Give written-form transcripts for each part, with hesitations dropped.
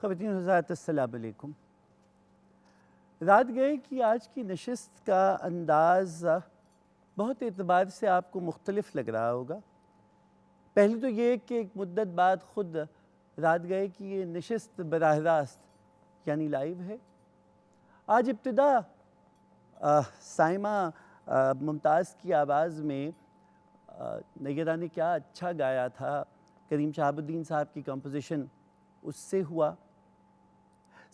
خواتین حضرات السلام علیکم۔ رات گئے کی آج کی نشست کا انداز بہت اعتبار سے آپ کو مختلف لگ رہا ہوگا۔ پہلے تو یہ کہ ایک مدت بعد خود رات گئے کی یہ نشست براہ راست یعنی لائیو ہے۔ آج ابتدا سائمہ ممتاز کی آواز میں نیرہ نے کیا اچھا گایا تھا، کریم شہاب الدین صاحب کی کمپوزیشن اس سے ہوا۔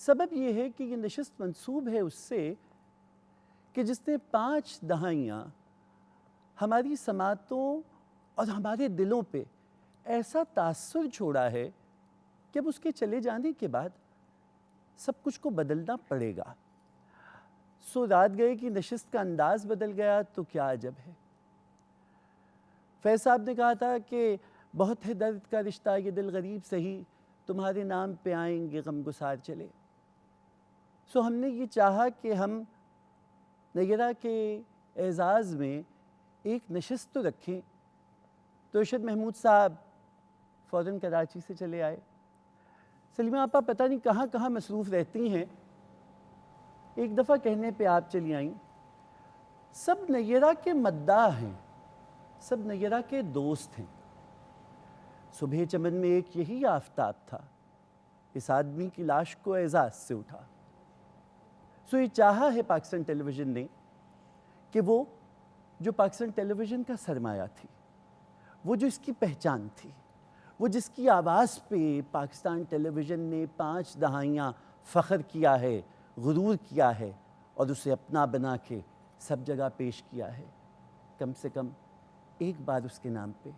سبب یہ ہے کہ یہ نشست منسوب ہے اس سے کہ جس نے 5 دہائیاں ہماری سماعتوں اور ہمارے دلوں پہ ایسا تاثر چھوڑا ہے کہ اب اس کے چلے جانے کے بعد سب کچھ کو بدلنا پڑے گا۔ سو رات گئے کی نشست کا انداز بدل گیا تو کیا عجب ہے۔ فیض صاحب نے کہا تھا کہ بہت ہے درد کا رشتہ یہ دل غریب سہی، تمہارے نام پہ آئیں گے غم گسار چلے۔ سو ہم نے یہ چاہا کہ ہم نیرہ کے اعزاز میں ایک نشست تو رکھیں، تو ارشد محمود صاحب فوراً کراچی سے چلے آئے۔ سلیمہ آپا پتہ نہیں کہاں کہاں مصروف رہتی ہیں، ایک دفعہ کہنے پہ آپ چلی آئیں، سب نیرہ کے مداح ہیں، سب نیرہ کے دوست ہیں۔ صبح چمن میں ایک یہی آفتاب تھا، اس آدمی کی لاش کو اعزاز سے اٹھا۔ سو یہ چاہا ہے پاکستان ٹیلی ویژن نے کہ وہ جو پاکستان ٹیلی ویژن کا سرمایہ تھی، وہ جو اس کی پہچان تھی، وہ جس کی آواز پہ پاکستان ٹیلی ویژن نے 5 دہائیاں فخر کیا ہے، غرور کیا ہے اور اسے اپنا بنا کے سب جگہ پیش کیا ہے، کم سے کم ایک بار اس کے نام پہ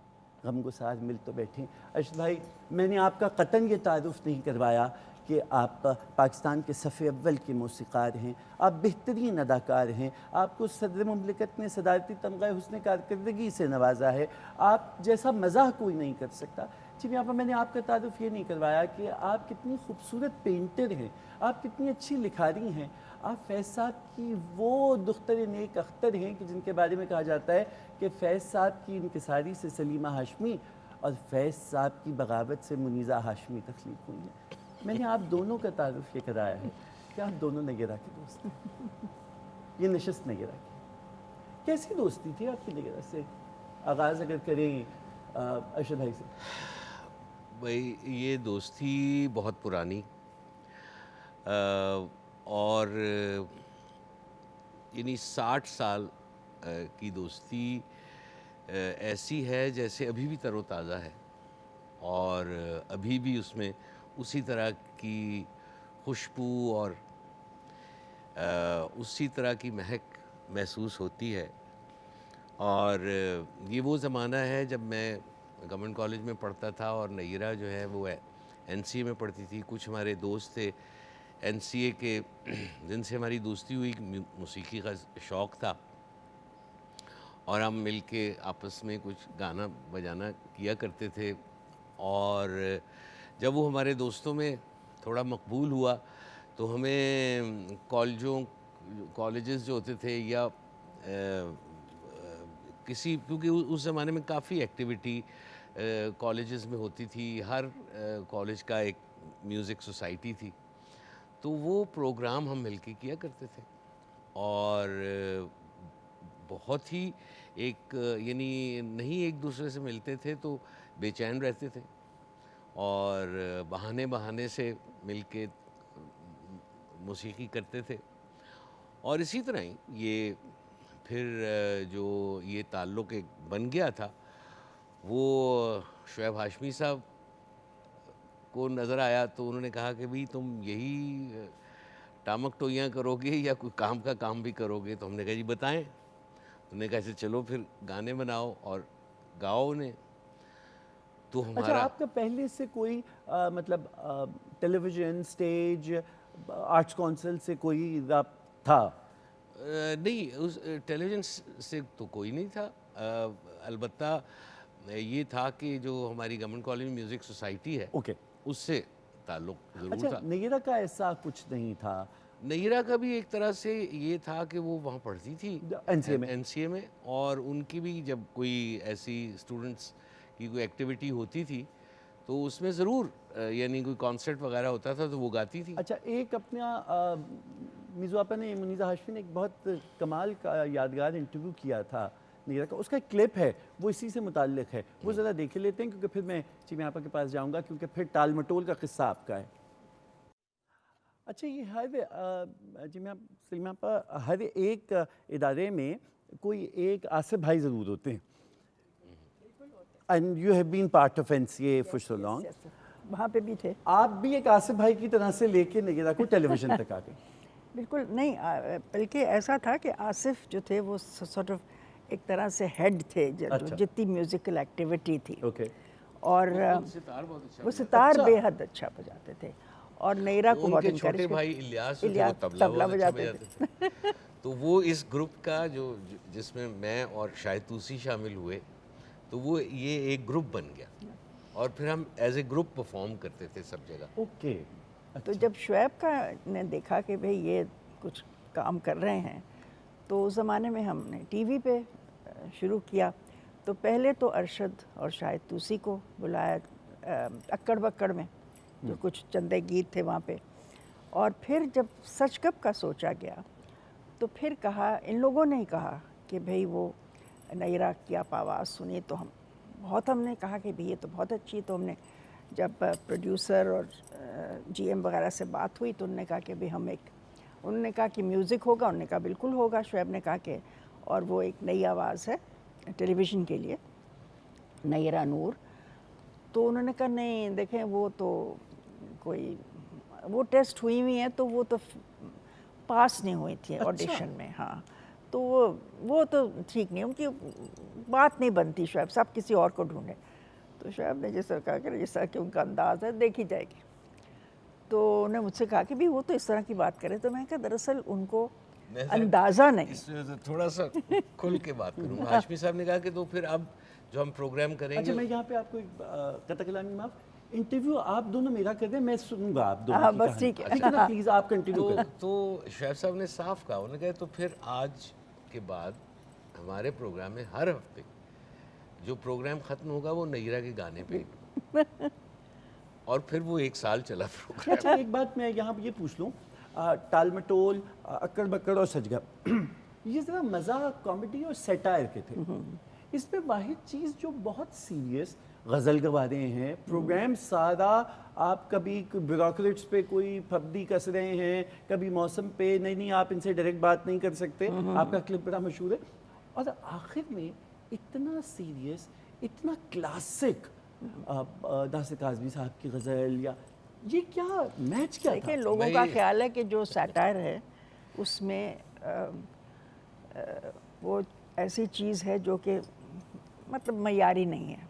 غم گسار مل تو بیٹھیں۔ ارشد بھائی، میں نے آپ کا قطعاً یہ تعارف نہیں کروایا کہ آپ پاکستان کے صف اول کے موسیقار ہیں، آپ بہترین اداکار ہیں، آپ کو صدر مملکت نے صدارتی تمغہ حسن کارکردگی سے نوازا ہے، آپ جیسا مزاح کوئی نہیں کر سکتا۔ جی یہاں پر میں نے آپ کا تعارف یہ نہیں کروایا کہ آپ کتنی خوبصورت پینٹر ہیں، آپ کتنی اچھی لکھاری ہیں، آپ فیض صاحب کی وہ دختر نیک اختر ہیں کہ جن کے بارے میں کہا جاتا ہے کہ فیض صاحب کی انکساری سے سلیمہ ہاشمی اور فیض صاحب کی بغاوت سے منیزہ ہاشمی تخلیق ہوئی ہیں۔ میں نے آپ دونوں کا تعارف یہ کرایا ہے کہ آپ دونوں نیرہ کے دوست ہیں، یہ نشست نیرہ کی۔ کیسی دوستی تھی آپ کی نیرہ سے؟ آغاز اگر کریں ارشد بھائی سے۔ بھائی یہ دوستی بہت پرانی اور یعنی 60 سال کی دوستی ایسی ہے جیسے ابھی بھی تر و تازہ ہے، اور ابھی بھی اس میں اسی طرح کی خوشبو اور اسی طرح کی مہک محسوس ہوتی ہے۔ اور یہ وہ زمانہ ہے جب میں گورنمنٹ کالج میں پڑھتا تھا اور نیرہ جو ہے وہ این سی اے میں پڑھتی تھی۔ کچھ ہمارے دوست تھے این سی اے کے جن سے ہماری دوستی ہوئی، موسیقی کا شوق تھا اور ہم مل کے آپس میں کچھ گانا بجانا کیا کرتے تھے۔ اور جب وہ ہمارے دوستوں میں تھوڑا مقبول ہوا تو ہمیں کالجز جو ہوتے تھے یا کیونکہ اس زمانے میں کافی ایکٹیویٹی کالجز میں ہوتی تھی، ہر کالج کا ایک میوزک سوسائٹی تھی، تو وہ پروگرام ہم مل کے کیا کرتے تھے اور بہت ہی یعنی نہیں ایک دوسرے سے ملتے تھے تو بے چین رہتے تھے، اور بہانے سے مل کے موسیقی کرتے تھے۔ اور اسی طرح ہی یہ پھر جو یہ تعلق ایک بن گیا تھا، وہ شعیب ہاشمی صاحب کو نظر آیا تو انہوں نے کہا کہ بھئی تم یہی ٹامک ٹوئیاں کرو گے یا کوئی کام کا کام بھی کرو گے؟ تو ہم نے کہا جی بتائیں۔ تو نے کہا ایسے چلو پھر گانے بناؤ اور گاؤ انہیں۔ تو اچھا، ہمارا آپ کا پہلے سے کوئی مطلب ٹیلی ویژن، اسٹیج، آرٹس کونسل سے کوئی رابطہ تھا؟ نہیں، اس ٹیلی ویژن سے تو کوئی نہیں تھا، البتہ یہ تھا کہ جو ہماری گورنمنٹ کالج میں میوزک سوسائٹی ہے اوکے، اس سے تعلق ضرور اچھا تھا۔ نیرہ کا ایسا کچھ نہیں تھا؟ نیرہ کا بھی ایک طرح سے یہ تھا کہ وہ وہاں پڑھتی تھی این سی اے میں؟ این سی اے میں، اور ان کی بھی جب کوئی ایسی اسٹوڈنٹس کی کوئی ایکٹیویٹی ہوتی تھی تو اس میں ضرور یعنی کوئی کانسرٹ وغیرہ ہوتا تھا تو وہ گاتی تھی۔ اچھا، ایک اپنا میزو آپا نے منیزہ ہاشمی نے ایک بہت کمال کا یادگار انٹرویو کیا تھا نیرہ کا، اس کا ایک کلپ ہے، وہ اسی سے متعلق ہے، وہ ذرا دیکھ لیتے ہیں کیونکہ پھر میں چیمہ آپا کے پاس جاؤں گا کیونکہ پھر ٹال مٹول کا قصہ آپ کا ہے۔ اچھا، یہ سلیمہ آپا ہر ایک ادارے میں کوئی ایک آصف بھائی ضرور ہوتے ہیں. And you have been part of NCA for so long. وہاں پہ بھی تھے. آپ بھی ایک آصف بھائی کی طرح سے لے کے نگیرہ کو ٹیلی ویژن تک آ گئے. بالکل نہیں, بلکہ ایسا تھا کہ آصف جو تھے وہ سارٹ آف ایک طرح سے ہیڈ تھے جتنی میوزیکل ایکٹیویٹی تھی. اور وہ ستار بے حد اچھا بجاتے تھے, اور نیرا کو بہت انکریج. چھوٹے بھائی الیاس تبلا بجاتے تھے. تو وہ اس گروپ کا جو جس میں میں اور شاہد توسی شامل ہوئے, تو وہ یہ ایک گروپ بن گیا, اور پھر ہم ایز اے گروپ پرفارم کرتے تھے سب جگہ. اوکے. تو جب شعیب کا نے دیکھا کہ بھئی یہ کچھ کام کر رہے ہیں, تو اس زمانے میں ہم نے ٹی وی پہ شروع کیا. تو پہلے تو ارشد اور شاہد توسی کو بلایا اکڑ بکڑ میں, جو کچھ چندے گیت تھے وہاں پہ. اور پھر جب سچ گپ کا سوچا گیا, تو پھر کہا, ان لوگوں نے ہی کہا کہ بھئی وہ نیرا کی آپ آواز سنی. تو ہم نے کہا کہ بھئی یہ تو بہت اچھی. تو ہم نے جب پروڈیوسر اور جی ایم وغیرہ سے بات ہوئی, تو انہوں نے کہا کہ بھئی انہوں نے کہا کہ میوزک ہوگا. انہوں نے کہا بالکل ہوگا. شعیب نے کہا کہ, اور وہ ایک نئی آواز ہے ٹیلی ویژن کے لیے, نیرا نور. تو انہوں نے کہا نہیں دیکھیں, وہ تو کوئی وہ ٹیسٹ ہوئی ہیں, تو وہ تو پاس نہیں ہوئی تھی آڈیشن میں. ہاں, تو وہ تو ٹھیک نہیں, ان کی بات نہیں بنتی. شعیب صاحب کسی اور کو ڈھونڈیں. تو شعیب نے جیسا کہا کہ جس طرح کہ ان کا انداز ہے دیکھی جائے گی. تو انہوں نے مجھ سے کہا کہ بھی وہ تو اس طرح کی بات کرے. تو میں نے کہا دراصل ان کو اندازہ نہیں. تھوڑا سا کھل کے بات کروں گا. ہاشمی صاحب نے کہا کہ تو پھر اب جو ہم پروگرام کریں گے. اچھا, میں یہاں پہ آپ کو قطع کلامی معاف, انٹرویو آپ دونوں میرا کر دیں, میں سنوں گا آپ دونوں کی بس ٹھیک ہے. پلیز آپ کنٹینیو کریں. تو شعیب صاحب نے صاف کہا, انہوں نے کہا تو پھر آج کے بعد ہمارے پروگرام میں ہر ہفتے جو پروگرام ختم ہوگا وہ نیرا کے گانے پہ. اور پھر وہ 1 سال چلا پروگرام. اچھا, ایک بات میں یہاں یہ پوچھ لوں, ٹال مٹول, اکڑ بکڑ اور سچ گپ, یہ ذرا مزاح, کامیڈی اور سیٹائر کے تھے. اس میں واحد چیز جو بہت سیریس, غزل گوا رہے ہیں, پروگرام سارا آپ کبھی بیوروکریٹس پہ کوئی پھبدی کس رہے ہیں, کبھی موسم پہ, نہیں آپ ان سے ڈائریکٹ بات نہیں کر سکتے. آپ کا کلپ بڑا مشہور ہے, اور آخر میں اتنا سیریس, اتنا کلاسک ناصر کاظمی صاحب کی غزل, یا یہ کیا میچ کیا تھا؟ لوگوں کا خیال ہے کہ جو سیٹائر ہے اس میں وہ ایسی چیز ہے جو کہ مطلب معیاری نہیں ہے.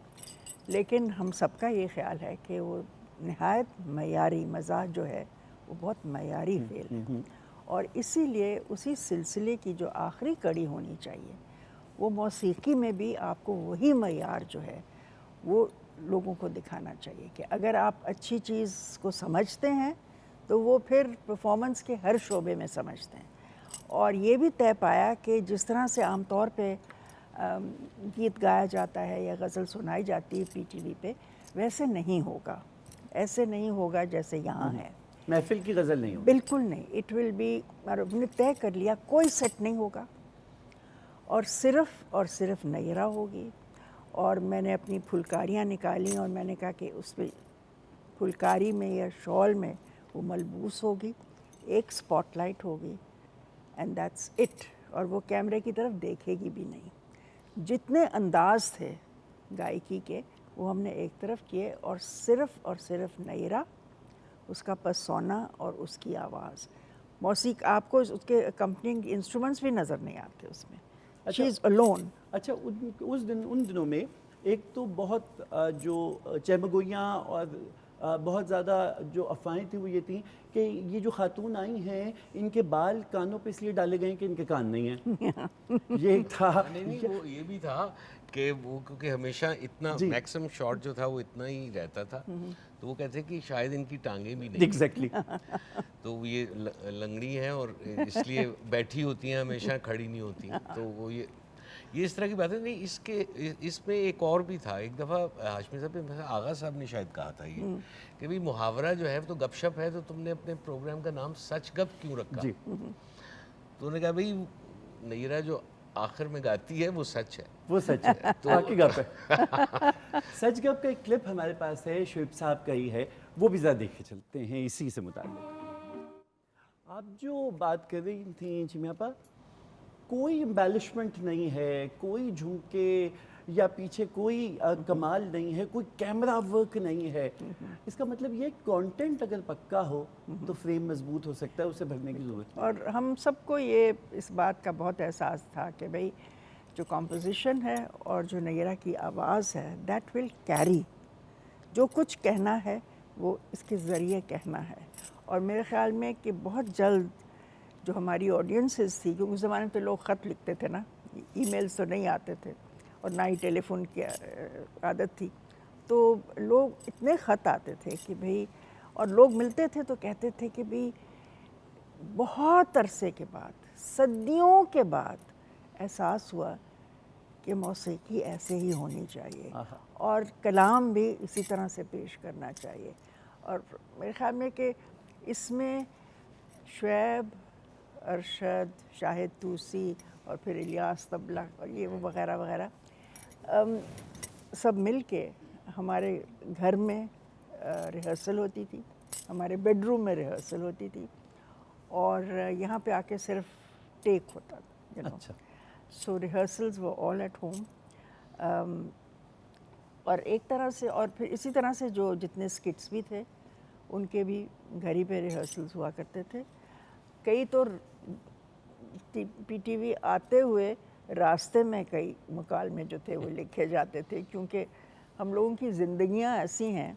لیکن ہم سب کا یہ خیال ہے کہ وہ نہایت معیاری مزاح جو ہے وہ بہت معیاری فعل ہے. اور اسی لیے اسی سلسلے کی جو آخری کڑی ہونی چاہیے, وہ موسیقی میں بھی آپ کو وہی معیار جو ہے وہ لوگوں کو دکھانا چاہیے کہ اگر آپ اچھی چیز کو سمجھتے ہیں تو وہ پھر پرفارمنس کے ہر شعبے میں سمجھتے ہیں. اور یہ بھی طے پایا کہ جس طرح سے عام طور پہ گیت گایا جاتا ہے یا غزل سنائی جاتی ہے PTV پہ, ویسے نہیں ہوگا, ایسے نہیں ہوگا جیسے یہاں ہے. محفل کی غزل نہیں ہوگی, بالکل نہیں. اٹ ول بی, ہم نے طے کر لیا کوئی سیٹ نہیں ہوگا, اور صرف نیرا ہوگی. اور میں نے اپنی پھلکاریاں نکالی, اور میں نے کہا کہ اس پہ پھلکاری میں یا شال میں وہ ملبوس ہوگی, ایک اسپاٹ لائٹ ہوگی, اینڈ دیٹس اٹ. اور وہ کیمرے کی طرف دیکھے گی بھی نہیں. جتنے انداز تھے گائیکی کے وہ ہم نے ایک طرف کیے, اور صرف نیرا, اس کا پرسونا اور اس کی آواز. موسیقی آپ کو اس کے اکمپننگ انسٹرومنٹس بھی نظر نہیں آتے اس میں. شی از الون. اچھا, ان دنوں میں ایک تو بہت جو چہمگوئیاں اور بہت زیادہ جو افواہیں تھیں وہ یہ تھیں کہ یہ جو خاتون آئی ہیں ان کے بال کانوں پہ اس لیے ڈالے گئے ہیں کہ ان کے کان نہیں ہیں. یہ ایک تھا. نہیں, وہ یہ بھی تھا کہ وہ کیونکہ ہمیشہ اتنا میکسم شاٹ جو تھا وہ اتنا ہی رہتا تھا, تو وہ کہتے ہیں کہ شاید ان کی ٹانگیں بھی نہیں. ایگزیکٹلی. تو یہ لنگڑی ہیں اور اس لیے بیٹھی ہوتی ہیں, ہمیشہ کھڑی نہیں ہوتی. تو وہ یہ اس طرح کی باتیں نہیں. اس میں ایک اور بھی تھا. ایک دفعہ ہاشمی صاحب, آغا صاحب نے شاید کہا تھا یہ کہ بھئی محاورہ جو ہے تو گپ شپ ہے, تو تم نے اپنے پروگرام کا نام سچ گپ کیوں رکھا؟ تو انہوں نے کہا بھئی نیرا جو آخر میں گاتی ہے وہ سچ ہے. وہ سچ ہے, باقی گپ ہے. سچ گپ کا ایک کلپ ہمارے پاس ہے, شعیب صاحب کا ہی ہے, وہ بھی ذرا دیکھے چلتے ہیں اسی سے متعلق. آپ جو بات کر رہی تھیں چمیاپا, کوئی امبیلشمنٹ نہیں ہے, کوئی جھمکے یا پیچھے کوئی کمال نہیں ہے, کوئی کیمرہ ورک نہیں ہے. اس کا مطلب یہ کانٹینٹ اگر پکا ہو تو فریم مضبوط ہو سکتا ہے, اسے بھرنے کی ضرورت نہیں. اور ہم سب کو یہ اس بات کا بہت احساس تھا کہ بھئی جو کمپوزیشن ہے اور جو نیرہ کی آواز ہے دیٹ ول کیری, جو کچھ کہنا ہے وہ اس کے ذریعے کہنا ہے. اور میرے خیال میں کہ بہت جلد جو ہماری آڈینسز تھی, کیونکہ اس زمانے میں تو لوگ خط لکھتے تھے نا, ای میلز تو نہیں آتے تھے اور نہ ہی ٹیلی فون کی عادت تھی, تو لوگ اتنے خط آتے تھے کہ بھئی, اور لوگ ملتے تھے تو کہتے تھے کہ بھئی بہت عرصے کے بعد, صدیوں کے بعد احساس ہوا کہ موسیقی ایسے ہی ہونی چاہیے اور کلام بھی اسی طرح سے پیش کرنا چاہیے. اور میرے خیال میں کہ اس میں شعیب, ارشد, شاہد توسی اور پھر الیاس طبلہ اور یہ وہ وغیرہ وغیرہ سب مل کے ہمارے گھر میں ریہرسل ہوتی تھی, ہمارے بیڈ روم میں ریہرسل ہوتی تھی, اور یہاں پہ آ کے صرف ٹیک ہوتا تھا. اچھا, سو ریہرسلز وہ آل ایٹ ہوم. اور ایک طرح سے, اور پھر اسی طرح سے جو جتنے اسکٹس بھی تھے ان کے بھی گھر ہی پہ ریہرسلز ہوا کرتے تھے. کئی تو پی ٹی وی آتے ہوئے راستے میں کئی مکالمے جو تھے وہ لکھے جاتے تھے, کیونکہ ہم لوگوں کی زندگیاں ایسی ہیں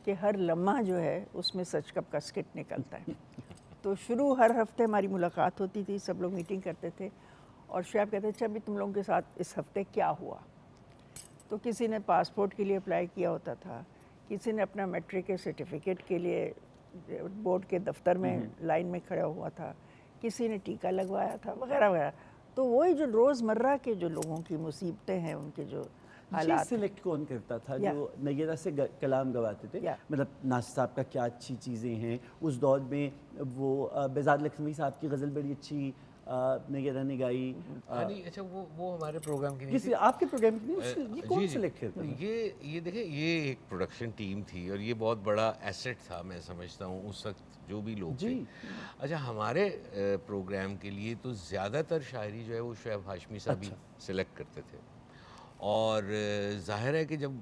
کہ ہر لمحہ جو ہے اس میں سچ کپ کا اسکٹ نکلتا ہے. تو شروع ہر ہفتے ہماری ملاقات ہوتی تھی, سب لوگ میٹنگ کرتے تھے اور شعیب کہتے اچھا ابھی تم لوگوں کے ساتھ اس ہفتے کیا ہوا. تو کسی نے پاسپورٹ کے لیے اپلائی کیا ہوتا تھا, کسی نے اپنا میٹرک کے سرٹیفکیٹ کے لیے بورڈ کے دفتر میں لائن میں کھڑا ہوا تھا, کسی نے ٹیکہ لگوایا تھا وغیرہ وغیرہ. تو وہی جو روزمرہ کے جو لوگوں کی مصیبتیں ہیں, ان کے جو حالات. سلیکٹ کون کرتا تھا جو نیرہ سے کلام گواتے تھے؟ مطلب ناصر صاحب کا کیا اچھی چیزیں ہیں اس دور میں؟ وہ بیزاد لکھنوی صاحب کی غزل بڑی اچھی نیرہ نے گائی. اچھا وہ ہمارے پروگرام کی نہیں کسی آپ کے پروگرام کی نہیں, یہ کون سلیکٹ کرتا تھا؟ یہ دیکھیں, یہ ایک پروڈکشن ٹیم تھی اور یہ بہت بڑا ایسٹ تھا میں سمجھتا ہوں اس وقت جو بھی لوگ تھے. اچھا, ہمارے پروگرام کے لیے تو زیادہ تر شاعری جو ہے وہ شعیب ہاشمی صاحب ہی سلیکٹ کرتے تھے. اور ظاہر ہے کہ جب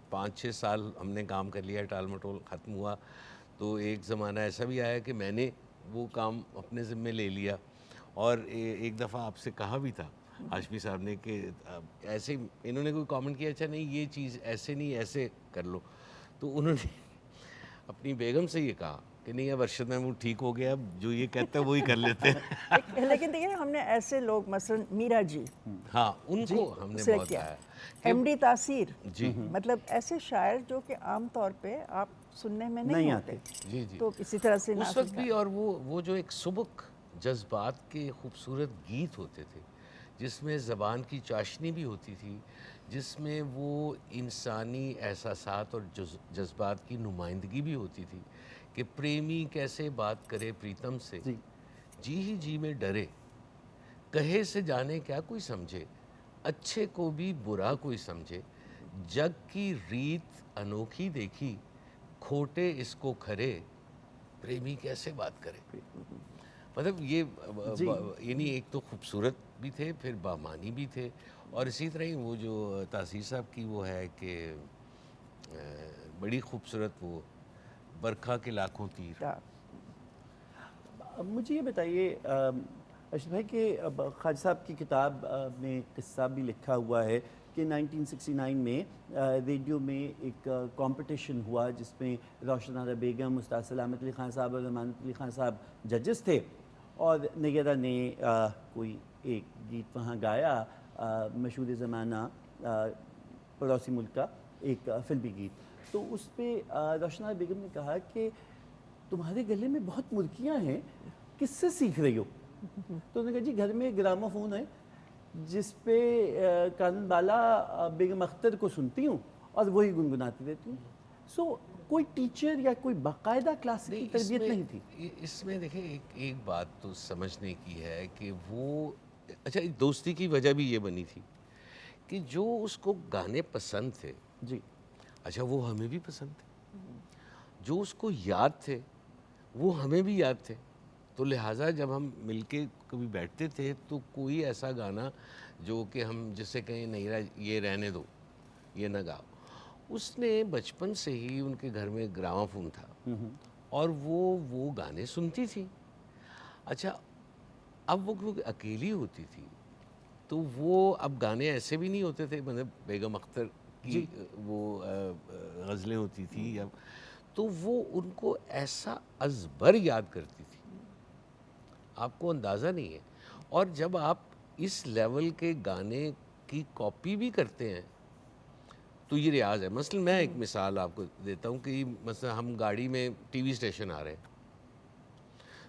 5-6 سال ہم نے کام کر لیا, ٹال مٹول ختم ہوا, تو ایک زمانہ ایسا بھی آیا کہ میں نے وہ کام اپنے ذمے لے لیا. اور ایک دفعہ آپ سے کہا بھی تھا ہاشمی صاحب نے کہ ایسے انہوں نے کوئی کامنٹ کیا, اچھا نہیں یہ چیز ایسے نہیں ایسے کر لو, تو انہوں نے اپنی بیگم سے یہ کہا کہ نہیں اب ارشد محمود ٹھیک ہو گیا, اب جو یہ کہتا ہے وہی کر لیتے ہیں. لیکن دیکھیں ہم نے ایسے لوگ مثلا میرا جی, ہاں ان کو ہم نے بہت کہا, ایم ڈی تاثیر, جی مطلب ایسے شاعر جو کہ عام طور پہ آپ سننے میں نہیں ہوتے. جی تو اسی طرح سے اس وقت بھی. اور وہ جو ایک سبک جذبات کے خوبصورت گیت ہوتے تھے جس میں زبان کی چاشنی بھی ہوتی تھی, جس میں وہ انسانی احساسات اور جذبات کی نمائندگی بھی ہوتی تھی کہ پریمی کیسے بات کرے پریتم سے, جی ہی جی میں ڈرے, کہے سے جانے کیا کوئی سمجھے, اچھے کو بھی برا کوئی سمجھے, جگ کی ریت انوکھی دیکھی, کھوٹے اس کو کھرے, پریمی کیسے بات کرے. مطلب یہ یعنی ایک تو خوبصورت بھی تھے, پھر بامانی بھی تھے, اور اسی طرح ہی وہ جو تاثیر صاحب کی وہ ہے کہ بڑی خوبصورت وہ برکھا کے لاکھوں تیر. مجھے یہ بتائیے ارشد بھائی کہ خواجہ صاحب کی کتاب میں قصہ بھی لکھا ہوا ہے کہ 1969 میں ریڈیو میں ایک کمپٹیشن ہوا جس میں روشن آرا بیگم, استاد سلامت علی خان صاحب اور امانت علی خان صاحب ججز تھے, اور نیرہ نے کوئی ایک گیت وہاں گایا, مشہور زمانہ پڑوسی ملک کا ایک فلمی گیت. تو اس پہ روشن آرا بیگم نے کہا کہ تمہارے گلے میں بہت مرکیاں ہیں, کس سے سیکھ رہی ہو؟ تو انہوں نے کہا جی گھر میں گراموفون ہے جس پہ کان بالا بیگم اختر کو سنتی ہوں اور وہی گنگناتی رہتی ہوں. سو کوئی ٹیچر یا کوئی باقاعدہ کلاس کی تربیت نہیں تھی؟ اس میں دیکھیں ایک بات تو سمجھنے کی ہے کہ وہ, اچھا دوستی کی وجہ بھی یہ بنی تھی کہ جو اس کو گانے پسند تھے, جی اچھا وہ ہمیں بھی پسند تھے, جو اس کو یاد تھے وہ ہمیں بھی یاد تھے, تو لہٰذا جب ہم مل کے کبھی بیٹھتے تھے تو کوئی ایسا گانا جو کہ ہم جس سے کہیں نیرا یہ رہنے دو، یہ نہ گاؤ، اس نے بچپن سے ہی ان کے گھر میں گراما فون تھا اور وہ گانے سنتی تھی. اچھا اب وہ کیونکہ اکیلی ہوتی تھی تو وہ اب گانے ایسے بھی نہیں ہوتے تھے، مطلب بیگم اختر کی وہ غزلیں ہوتی تھی یا تو وہ ان کو ایسا ازبر یاد کرتی تھی، آپ کو اندازہ نہیں ہے. اور جب آپ اس لیول کے گانے کی کاپی بھی کرتے ہیں تو یہ ریاض ہے. مثلا میں ایک مثال آپ کو دیتا ہوں کہ مثلا ہم گاڑی میں ٹی وی اسٹیشن آ رہے ہیں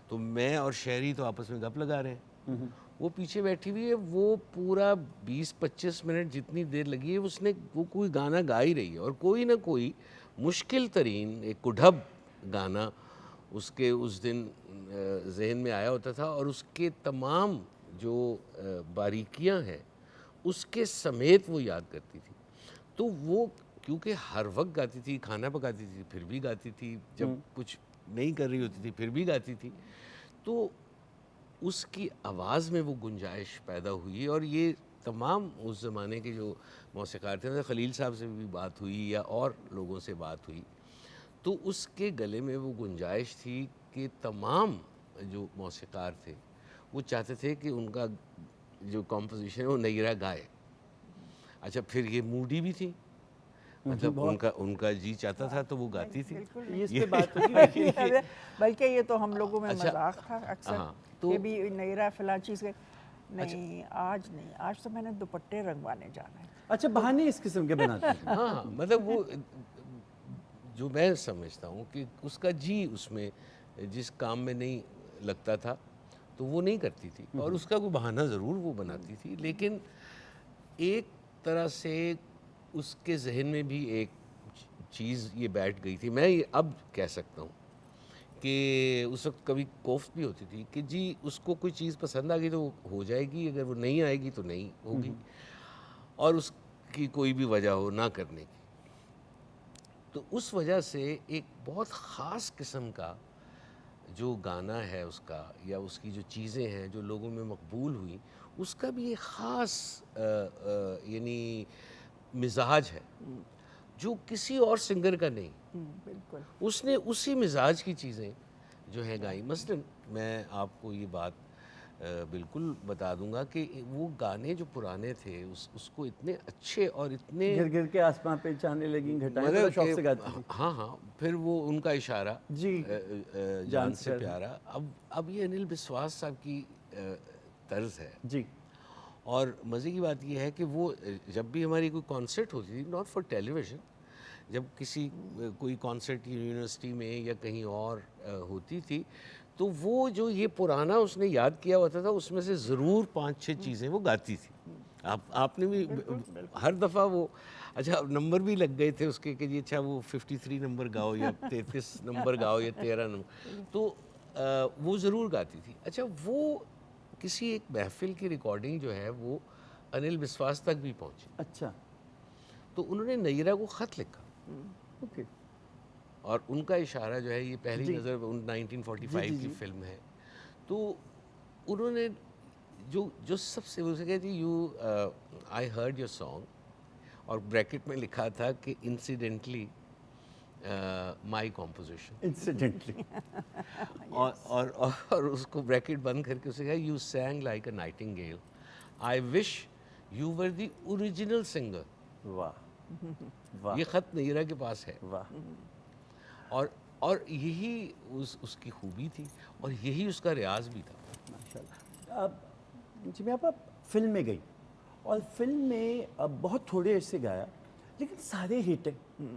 تو میں اور شہری تو آپس میں گپ لگا رہے ہیں، وہ پیچھے بیٹھی ہوئی ہے، وہ پورا 20-25 منٹ جتنی دیر لگی ہے اس نے وہ کوئی گانا گا ہی رہی ہے اور کوئی نہ کوئی مشکل ترین ایک کڈھب گانا اس کے اس دن ذہن میں آیا ہوتا تھا اور اس کے تمام جو باریکیاں ہیں اس کے سمیت وہ یاد کرتی تھی. تو وہ کیونکہ ہر وقت گاتی تھی، کھانا پکاتی تھی پھر بھی گاتی تھی، جب کچھ نہیں کر رہی ہوتی تھی پھر بھی گاتی تھی، تو اس کی آواز میں وہ گنجائش پیدا ہوئی. اور یہ تمام اس زمانے کے جو موسیقار تھے، خلیل صاحب سے بھی بات ہوئی یا اور لوگوں سے بات ہوئی، تو اس کے گلے میں وہ گنجائش تھی کہ تمام جو موسیقار تھے وہ چاہتے تھے کہ ان کا جو کمپوزیشن ہے وہ نیرا گائے. اچھا پھر یہ موڈی بھی تھی، مطلب ان کا جی چاہتا تھا تو وہ گاتی تھی. اس پہ بات ہوگی. بلکہ یہ تو ہم لوگوں میں مذاق تھا اکثر کہ بھی نیرا فلاں چیز کے نہیں، آج نہیں، آج تو میں نے دوپٹے رنگوانے جانا ہے. اچھا بہانے اس قسم کے بناتے ہیں. ہاں مطلب وہ جو میں سمجھتا ہوں کہ اس کا جی اس میں جس کام میں نہیں لگتا تھا تو وہ نہیں کرتی تھی اور اس کا کوئی بہانہ ضرور وہ بناتی تھی، لیکن ایک طرح سے اس کے ذہن میں بھی ایک چیز یہ بیٹھ گئی تھی. میں یہ اب کہہ سکتا ہوں کہ اس وقت کبھی کوفت بھی ہوتی تھی کہ جی اس کو کوئی چیز پسند آ گئی تو ہو جائے گی، اگر وہ نہیں آئے گی تو نہیں ہوگی، اور اس کی کوئی بھی وجہ ہو نہ کرنے کی. تو اس وجہ سے ایک بہت خاص قسم کا جو گانا ہے اس کا یا اس کی جو چیزیں ہیں جو لوگوں میں مقبول ہوئی، اس کا بھی ایک خاص یعنی مزاج ہے جو کسی اور سنگر کا نہیں. بالکل اس نے اسی مزاج کی چیزیں جو ہیں گائیں. مثلا میں آپ کو یہ بات بالکل بتا دوں گا کہ وہ گانے جو پرانے تھے اس کو اتنے اچھے اور اتنے گر گر کے آسمان پہ جانے لگیں گھٹائیں، بڑا شوق سے گاتی تھی. ہاں پھر وہ ان کا اشارہ جی جان سے پیارا. اب یہ انل بسواس صاحب کی طرز ہے جی. اور مزے کی بات یہ ہے کہ وہ جب بھی ہماری کوئی کانسرٹ ہوتی تھی، ناٹ فار ٹیلی ویژن، جب کسی کوئی کانسرٹ یونیورسٹی میں یا کہیں اور ہوتی تھی تو وہ جو یہ پرانا اس نے یاد کیا ہوتا تھا اس میں سے ضرور 5-6 چیزیں وہ گاتی تھی. آپ نے بھی ہر دفعہ وہ اچھا نمبر بھی لگ گئے تھے اس کے کہ جی اچھا وہ 53 نمبر گاؤ یا 33 نمبر گاؤ یا 13 نمبر، تو وہ ضرور گاتی تھی. اچھا وہ کسی ایک محفل کی ریکارڈنگ جو ہے وہ انل بسواس تک بھی پہنچی. اچھا تو انہوں نے نیرا کو خط لکھا اوکے. اور ان کا اشارہ جو ہے یہ پہلی نظر 1945 کی فلم ہے. تو انہوں نے جو سب سے وہ کہتی you I heard your song, اور بریکٹ میں لکھا تھا کہ انسیڈنٹلی مائی کمپوزیشن، انسیڈنٹلی. اور اس کو بریکٹ بند کر کے اسے کہا you sing like a nightingale, I wish you were the original singer. واہ یہ خط نیرا کے پاس ہے. واہ. اور یہی اس کی خوبی تھی اور یہی اس کا ریاض بھی تھا. ماشاءاللہ. اب جی آپ فلم میں گئی اور فلم میں بہت تھوڑے عرصے گایا لیکن سارے ہٹ ہیں.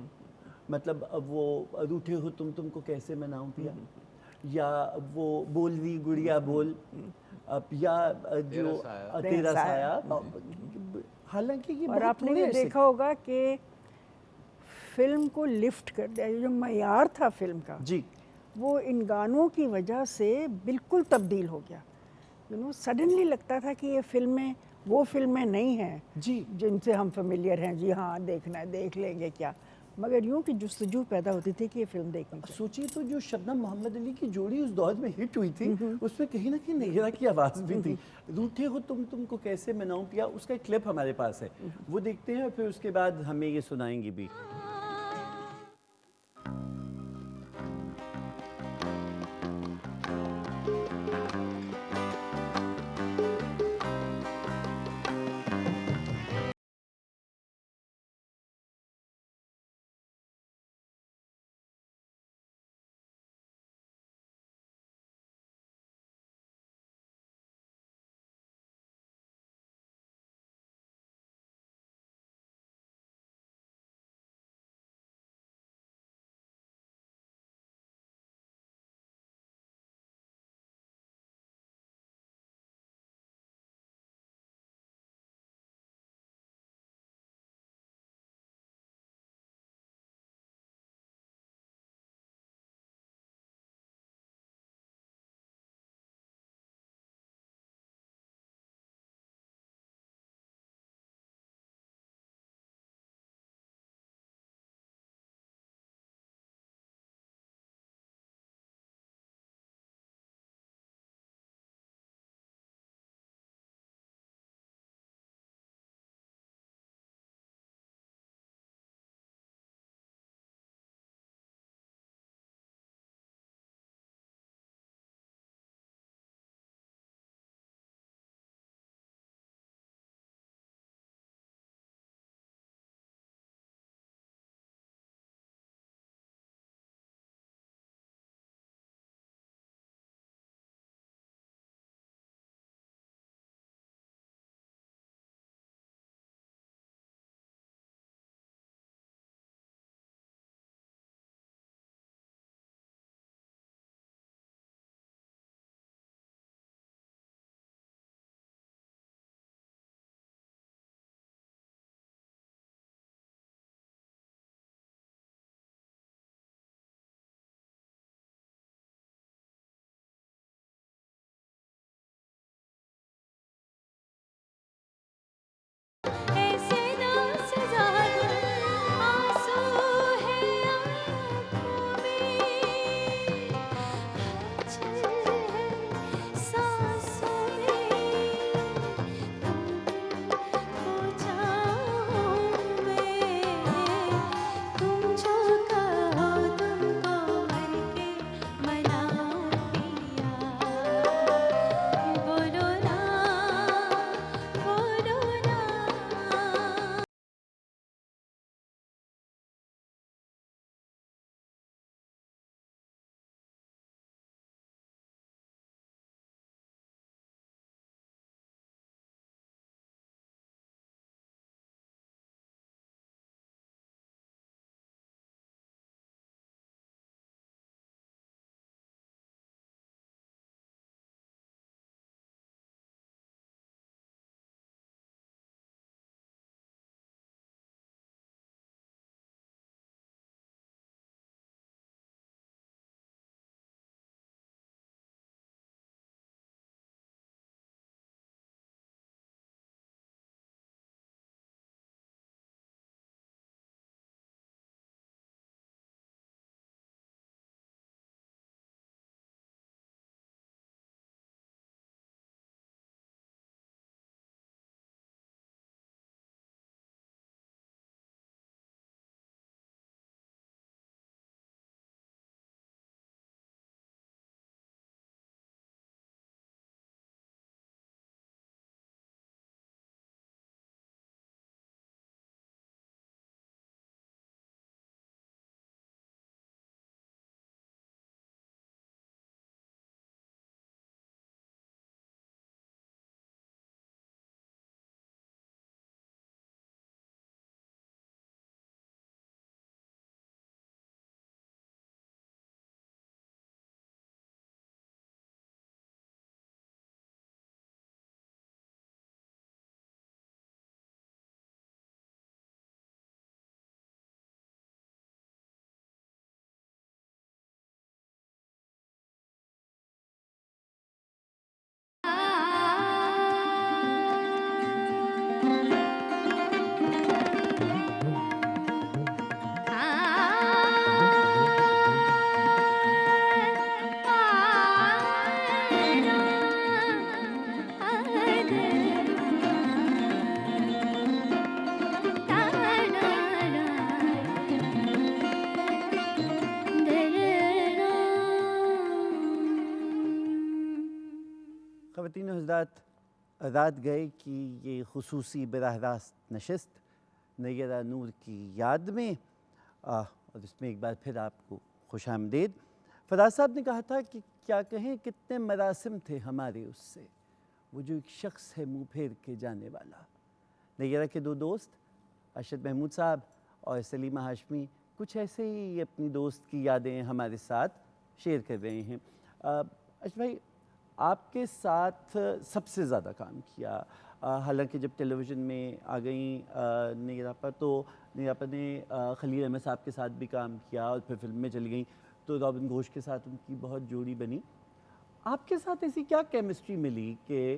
مطلب اب وہ روٹھے ہو تم کو کیسے مناؤں پیا، یا وہ بولوی گڑیا بول، یا جو تیرا سایہ. حالانکہ یہ اور بہت آپ نے تھوڑے یہ عرصے دیکھا ہوگا کہ فلم کو لفٹ کر دیا، جو معیار تھا فلم کا جی وہ ان گانوں کی وجہ سے بالکل تبدیل ہو گیا. سڈنلی لگتا تھا کہ یہ فلمیں وہ فلمیں نہیں ہیں جی جن سے ہم فیملیئر ہیں، جی ہاں دیکھنا ہے دیکھ لیں گے کیا. مگر یوں کہ جستجو پیدا ہوتی تھی کہ یہ فلم دیکھنی چاہیے. سوچیے تو جو شبنم محمد علی کی جوڑی اس دور میں ہٹ ہوئی تھی اس میں کہیں نہ کہیں نیرا کی آواز بھی تھی. روٹھے ہو تم کو کیسے مناؤں پیا، اس کا ایک کلپ ہمارے پاس ہے، وہ دیکھتے ہیں اور پھر اس کے بعد ہمیں یہ سنائیں گی بھی. حضرات، رات گئے کی یہ خصوصی براہ راست نشست نیرہ نور کی یاد میں، اور اس میں ایک بار پھر آپ کو خوش آمدید۔ فراز صاحب نے کہا تھا کہ کیا کہیں کتنے مراسم تھے ہمارے اس سے، وہ جو ایک شخص ہے منہ پھیر کے جانے والا۔ نیرہ کے دو دوست ارشد محمود صاحب اور سلیمہ ہاشمی کچھ ایسے ہی اپنی دوست کی یادیں ہمارے ساتھ شیئر کر رہے ہیں۔ ارشد بھائی، آپ کے ساتھ سب سے زیادہ کام کیا، حالانکہ جب ٹیلی ویژن میں آ گئیں نیرہ پر تو نیرہ پر نے خلیل احمد صاحب کے ساتھ بھی کام کیا، اور پھر فلم میں چلی گئیں تو رابن گھوش کے ساتھ ان کی بہت جوڑی بنی۔ آپ کے ساتھ ایسی کیا کیمسٹری ملی کہ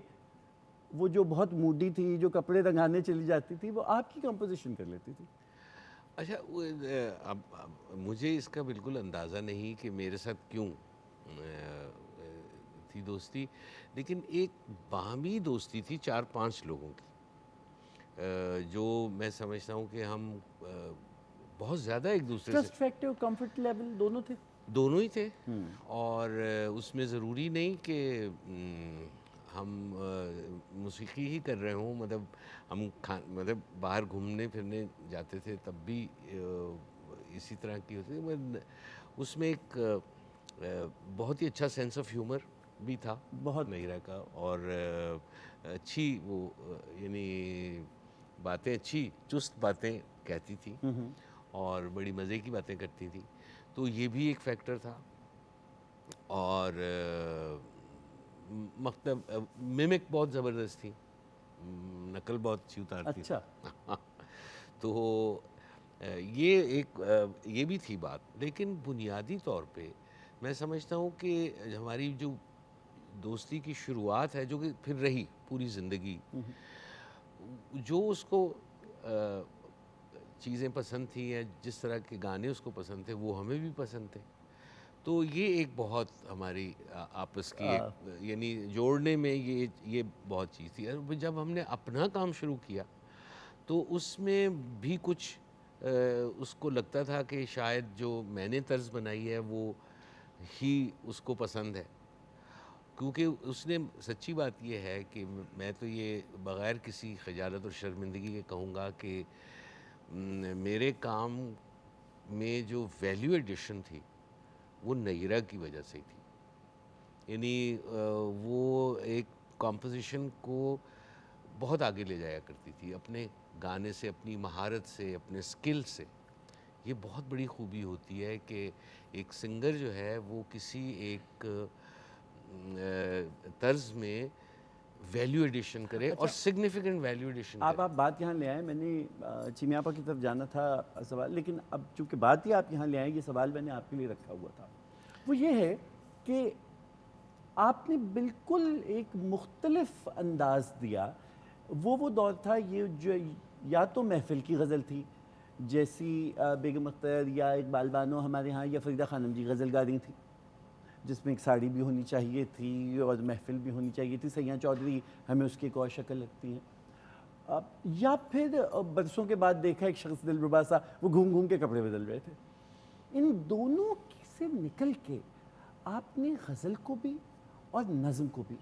وہ جو بہت موڈی تھی، جو کپڑے رنگانے چلی جاتی تھی، وہ آپ کی کمپوزیشن کر لیتی تھی؟ اچھا، اب مجھے اس کا بالکل اندازہ نہیں کہ میرے ساتھ کیوں تھی دوستی، لیکن ایک باہمی دوستی تھی 4-5 لوگوں کی، جو میں سمجھتا ہوں کہ ہم بہت زیادہ ایک دوسرے سے ٹرسٹ فیکٹر اور کمفرٹ لیول دونوں تھے؟ دونوں ہی تھے، اور اس میں ضروری نہیں کہ ہم موسیقی ہی کر رہے ہوں، مطلب ہم مطلب باہر گھومنے پھرنے جاتے تھے تب بھی اسی طرح کی ہوتی تھی۔ اس میں ایک بہت ہی اچھا سینس آف ہیومر بھی تھا بہت نیرہ کا، اور اچھی وہ یعنی باتیں، اچھی چست باتیں کہتی تھی اور بڑی مزے کی باتیں کرتی تھی، تو یہ بھی ایک فیکٹر تھا۔ اور مکتب میمک بہت زبردست تھی، نقل بہت اچھی اتارتی تھی۔ اچھا، تو یہ بھی تھی بات، لیکن بنیادی طور پہ میں سمجھتا ہوں کہ ہماری جو دوستی کی شروعات ہے، جو کہ پھر رہی پوری زندگی، جو اس کو چیزیں پسند تھیں یا جس طرح کے گانے اس کو پسند تھے وہ ہمیں بھی پسند تھے، تو یہ ایک بہت ہماری آپس کی ایک یعنی جوڑنے میں یہ بہت چیز تھی۔ اور جب ہم نے اپنا کام شروع کیا تو اس میں بھی کچھ اس کو لگتا تھا کہ شاید جو میں نے طرز بنائی ہے وہ ہی اس کو پسند ہے، کیونکہ اس نے سچی بات یہ ہے کہ میں تو یہ بغیر کسی خجالت اور شرمندگی کے کہوں گا کہ میرے کام میں جو ویلیو ایڈیشن تھی وہ نیرہ کی وجہ سے تھی، یعنی وہ ایک کمپوزیشن کو بہت آگے لے جایا کرتی تھی اپنے گانے سے، اپنی مہارت سے، اپنے سکل سے۔ یہ بہت بڑی خوبی ہوتی ہے کہ ایک سنگر جو ہے وہ کسی ایک طرز میں ویلیو ایڈیشن کرے اور سگنیفیکنٹ ویلیو ایڈیشن کرے۔ آپ بات یہاں لے آئے، میں نے چیمی آپا کی طرف جانا تھا سوال، لیکن اب چونکہ بات ہی آپ یہاں لے آئیں، یہ سوال میں نے آپ کے لیے رکھا ہوا تھا، وہ یہ ہے کہ آپ نے بالکل ایک مختلف انداز دیا۔ وہ دور تھا یہ جو یا تو محفل کی غزل تھی، جیسی بیگم اختر یا اقبال بانو ہمارے ہاں، یا فریدہ خانم جی غزل گاری تھی، جس میں ایک ساڑی بھی ہونی چاہیے تھی اور محفل بھی ہونی چاہیے تھی۔ سیاں چودھری ہمیں اس کی ایک اور شکل لگتی ہیں۔ یا پھر برسوں کے بعد دیکھا ایک شخص دلربا سا، وہ گھوم گھوم کے کپڑے بدل رہے تھے۔ ان دونوں سے نکل کے آپ نے غزل کو بھی اور نظم کو بھی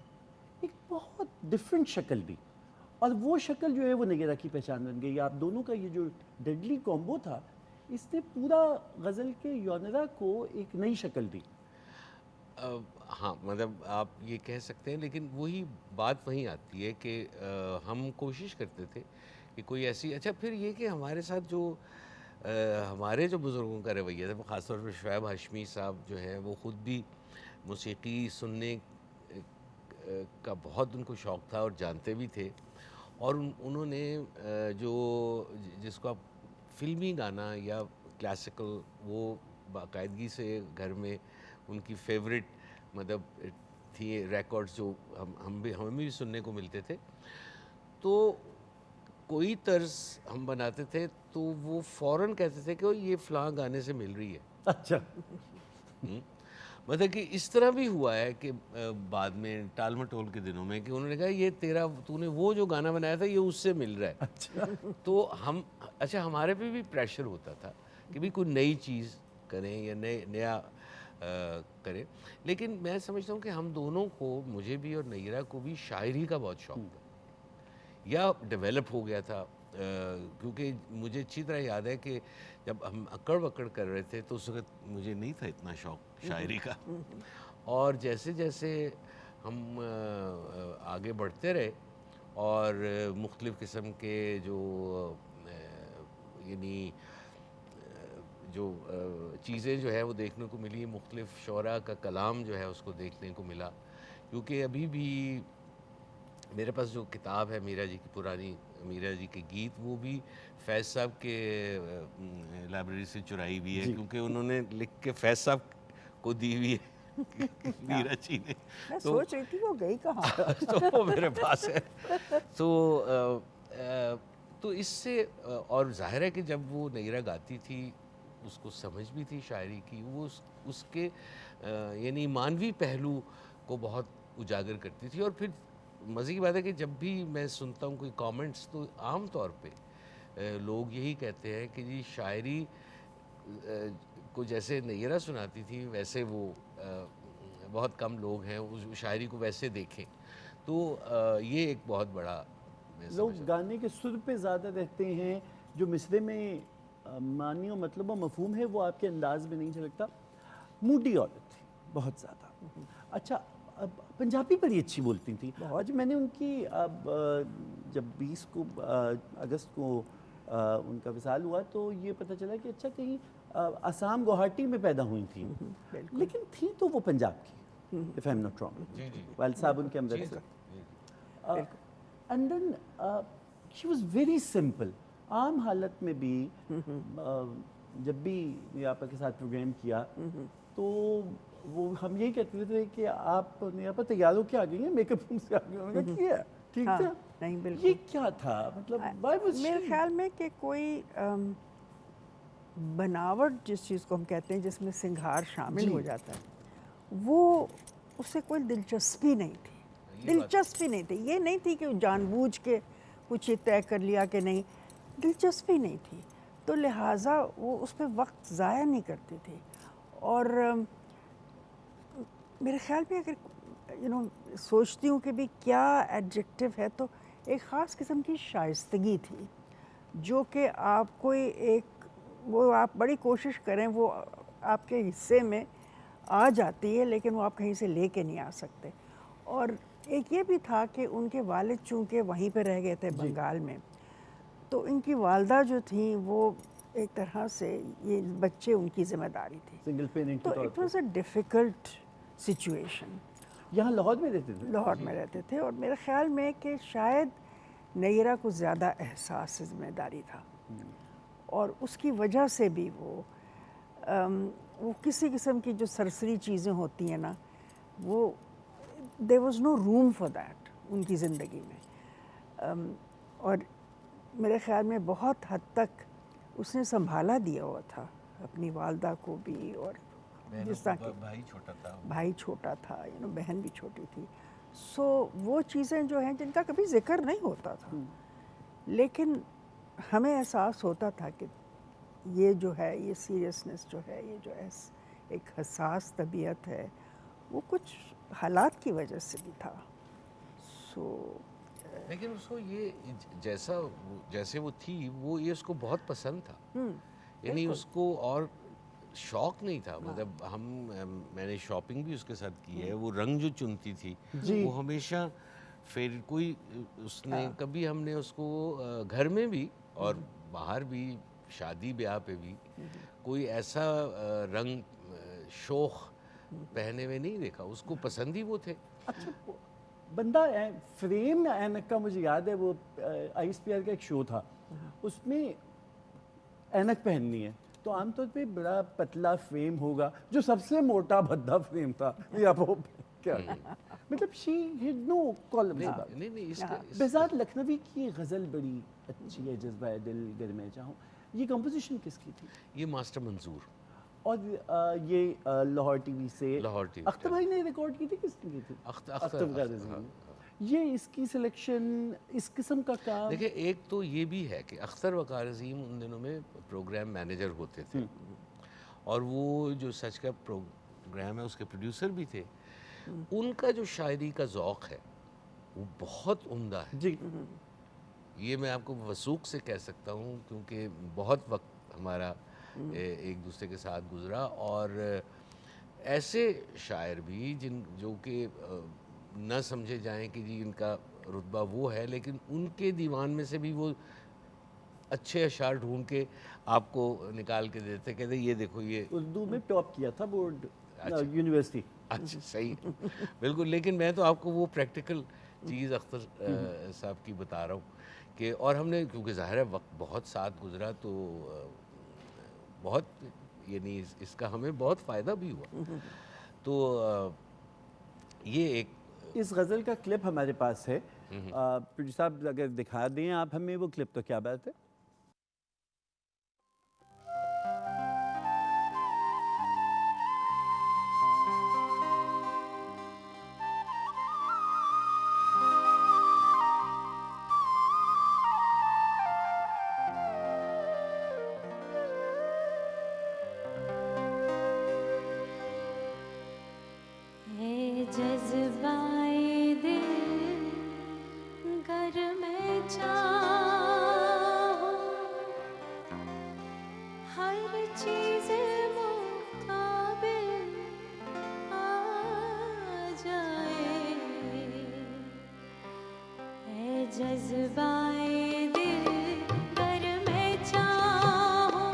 ایک بہت ڈیفرنٹ شکل دی، اور وہ شکل جو ہے وہ نیرہ کی پہچان بن گئی۔ آپ دونوں کا یہ جو ڈیڈلی کومبو تھا، اس نے پورا غزل کے یونرا کو ایک نئی شکل دی۔ ہاں، مطلب آپ یہ کہہ سکتے ہیں، لیکن وہی بات وہیں آتی ہے کہ ہم کوشش کرتے تھے کہ کوئی ایسی، اچھا پھر یہ کہ ہمارے ساتھ جو ہمارے جو بزرگوں کا رویہ تھا، خاص طور پہ شعیب ہاشمی صاحب جو ہیں، وہ خود بھی موسیقی سننے کا بہت ان کو شوق تھا اور جانتے بھی تھے، اور انہوں نے جو جس کو آپ فلمی گانا یا کلاسیکل، وہ باقاعدگی سے گھر میں ان کی فیوریٹ مطلب تھی ریکارڈز، جو ہمیں بھی سننے کو ملتے تھے۔ تو کوئی طرز ہم بناتے تھے تو وہ فوراً کہتے تھے کہ یہ فلاں گانے سے مل رہی ہے۔ اچھا، مطلب کہ اس طرح بھی ہوا ہے کہ بعد میں ٹال مٹول کے دنوں میں کہ انہوں نے کہا یہ تو نے وہ جو گانا بنایا تھا یہ اس سے مل رہا ہے۔ اچھا، تو ہمارے پہ بھی پریشر ہوتا تھا کہ بھی کوئی نئی چیز کریں یا نیا کرے. لیکن میں سمجھتا ہوں کہ ہم دونوں کو, مجھے بھی اور نیرا کو بھی, شاعری کا بہت شوق تھا, یا ڈیولپ ہو گیا تھا. کیونکہ مجھے اچھی طرح یاد ہے کہ جب ہم اکڑ وکڑ کر رہے تھے تو اس وقت مجھے نہیں تھا اتنا شوق شاعری کا, اور جیسے جیسے ہم آگے بڑھتے رہے اور مختلف قسم کے جو یعنی جو چیزیں جو ہے وہ دیکھنے کو ملی, مختلف شعراء کا کلام جو ہے اس کو دیکھنے کو ملا. کیونکہ ابھی بھی میرے پاس جو کتاب ہے میرا جی کی پرانی, میرا جی کے گیت, وہ بھی فیض صاحب کے لائبریری سے چرائی ہوئی ہے, کیونکہ انہوں نے لکھ کے فیض صاحب کو دی ہوئی ہے میرا جی نے. میں سوچ رہی تھی وہ گئی کہاں. تو وہ میرے پاس ہے. تو اس سے, اور ظاہر ہے کہ جب وہ نیرا گاتی تھی اس کو سمجھ بھی تھی شاعری کی, وہ اس کے یعنی مانوی پہلو کو بہت اجاگر کرتی تھی. اور پھر مزے کی بات ہے کہ جب بھی میں سنتا ہوں کوئی کامنٹس, تو عام طور پہ لوگ یہی کہتے ہیں کہ جی شاعری کو جیسے نیرا سناتی تھی ویسے وہ بہت کم لوگ ہیں اس شاعری کو ویسے دیکھیں. تو یہ ایک بہت بڑا, لوگ گانے کے سر پہ زیادہ رہتے ہیں, جو مصرے میں معنی و مطلب و مفہوم ہے وہ آپ کے انداز میں نہیں جھلکتا. موڈی عورت تھی بہت زیادہ. اچھا, پنجابی بڑی اچھی بولتی تھیں. آج میں نے ان کی جب 20 اگست کو ان کا وصال ہوا تو یہ پتہ چلا کہ اچھا کہیں آسام گوہاٹی میں پیدا ہوئی تھیں, لیکن تھیں تو وہ پنجاب کی, if I'm not wrong. والد صاحب ان کے Amritsar. And then she was very simple. عام حالت میں بھی جب بھی نیاپا کے ساتھ پروگرام کیا تو وہ ہم یہی کہتے تھے کہ آپ نیاپا تیار ہو کے آ گئی ہیں, میک اپ روم سے آ گئی ہیں. انہوں نے کیا ٹھیک تھا. نہیں بالکل. یہ کیا تھا مطلب میرے خیال میں کہ کوئی بناوٹ جس چیز کو ہم کہتے ہیں جس میں سنگھار شامل ہو جاتا ہے, وہ اس سے کوئی دلچسپی نہیں تھی. دلچسپی نہیں تھی. یہ نہیں تھی کہ جان بوجھ کے کچھ طے کر لیا کہ نہیں, دلچسپی نہیں تھی. تو لہٰذا وہ اس پہ وقت ضائع نہیں کرتی تھی. اور میرے خیال میں اگر سوچتی ہوں کہ بھی کیا ایڈجیکٹو ہے, تو ایک خاص قسم کی شائستگی تھی جو کہ آپ کو ایک, وہ آپ بڑی کوشش کریں وہ آپ کے حصے میں آ جاتی ہے, لیکن وہ آپ کہیں سے لے کے نہیں آ سکتے. اور ایک یہ بھی تھا کہ ان کے والد چونکہ وہیں پہ رہ گئے تھے بنگال میں, تو ان کی والدہ جو تھیں وہ ایک طرح سے یہ بچے ان کی ذمہ داری تھی. سنگل پیرنٹ تو it was a difficult situation. یہاں لاہور میں رہتے تھے؟ لاہور میں رہتے تھے. اور میرے خیال میں کہ شاید نیرا کو زیادہ احساس ذمہ داری تھا, اور اس کی وجہ سے بھی وہ کسی قسم کی جو سرسری چیزیں ہوتی ہیں نا, وہ there was no room for that ان کی زندگی میں. اور میرے خیال میں بہت حد تک اس نے سنبھالا دیا ہوا تھا اپنی والدہ کو بھی, اور جس طرح کہ بھائی چھوٹا تھا, بہن بھی چھوٹی تھی. سو وہ چیزیں جو ہیں جن کا کبھی ذکر نہیں ہوتا تھا, لیکن ہمیں احساس ہوتا تھا کہ یہ جو ہے, یہ سیریسنس جو ہے, یہ جو ایک حساس طبیعت ہے, وہ کچھ حالات کی وجہ سے بھی تھا. لیکن اس کو یہ جیسے وہ تھی, وہ یہ اس کو بہت پسند تھا. یعنی اس کو اور شوق نہیں تھا. مطلب میں نے شاپنگ بھی اس کے ساتھ کی ہے. وہ رنگ جو چنتی تھی وہ ہمیشہ پھر کوئی اس نے کبھی, ہم نے اس کو گھر میں بھی اور باہر بھی, شادی بیاہ پہ بھی کوئی ایسا رنگ شوخ پہنے ہوئے نہیں دیکھا. اس کو پسند ہی وہ تھے. اچھا, بندہ فریم اینک کا مجھے یاد ہے, وہ آئس پی آر کا ایک شو تھا, اس میں اینک پہننی ہے تو عام طور پہ بڑا پتلا فریم ہوگا, جو سب سے موٹا بھدا فریم تھا. یا وہ کیا مطلب she had no qualms about. Behzad Lakhnavi کی غزل بڑی اچھی ہے, جذبہ دل گر میں چاہوں. یہ کمپوزیشن کس کی تھی؟ یہ ماسٹر منظور. اور یہ لاہور ٹی وی سے اختر بھائی نے ریکارڈ کی تھی, کس نے کی تھی؟ اختر وقار عظیم. یہ اس کی سلیکشن, اس قسم کا کام. دیکھیں, ایک تو یہ بھی ہے کہ اختر وقار عظیم ان دنوں میں پروگرام مینیجر ہوتے تھے, اور وہ جو سچ کا پروگرام ہے اس کے پروڈیوسر بھی تھے. ان کا جو شاعری کا ذوق ہے وہ بہت عمدہ ہے. جی یہ میں آپ کو وثوق سے کہہ سکتا ہوں کیونکہ بہت وقت ہمارا ایک دوسرے کے ساتھ گزرا, اور ایسے شاعر بھی جو کہ نہ سمجھے جائیں کہ جی ان کا رتبہ وہ ہے, لیکن ان کے دیوان میں سے بھی وہ اچھے اشعار ڈھونڈ کے آپ کو نکال کے دیتے, کہتے یہ دیکھو یہ اردو میں ٹاپ کیا تھا بورڈ یونیورسٹی. اچھا صحیح بالکل. لیکن میں تو آپ کو وہ پریکٹیکل چیز اختر صاحب کی بتا رہا ہوں کہ, اور ہم نے کیونکہ ظاہر ہے وقت بہت ساتھ گزرا تو بہت یعنی اس کا ہمیں بہت فائدہ بھی ہوا. تو یہ ایک اس غزل کا کلپ ہمارے پاس ہے, پروڈیوسر صاحب اگر دکھا دیں آپ ہمیں وہ کلپ تو کیا بات ہے. جذبائے دل گر میں چاہوں ہر چیز مقابل آ جائے. اے جذبائے دل گر میں چاہوں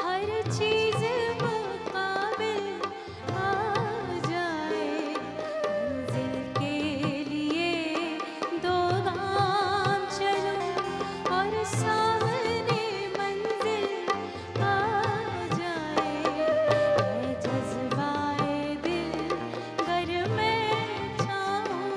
ہر چیز مقابل آ جائے. منزل کے لیے دو گام چلوں اور سامنے منزل آ جائے. اے جذبائے دل گر میں چاہوں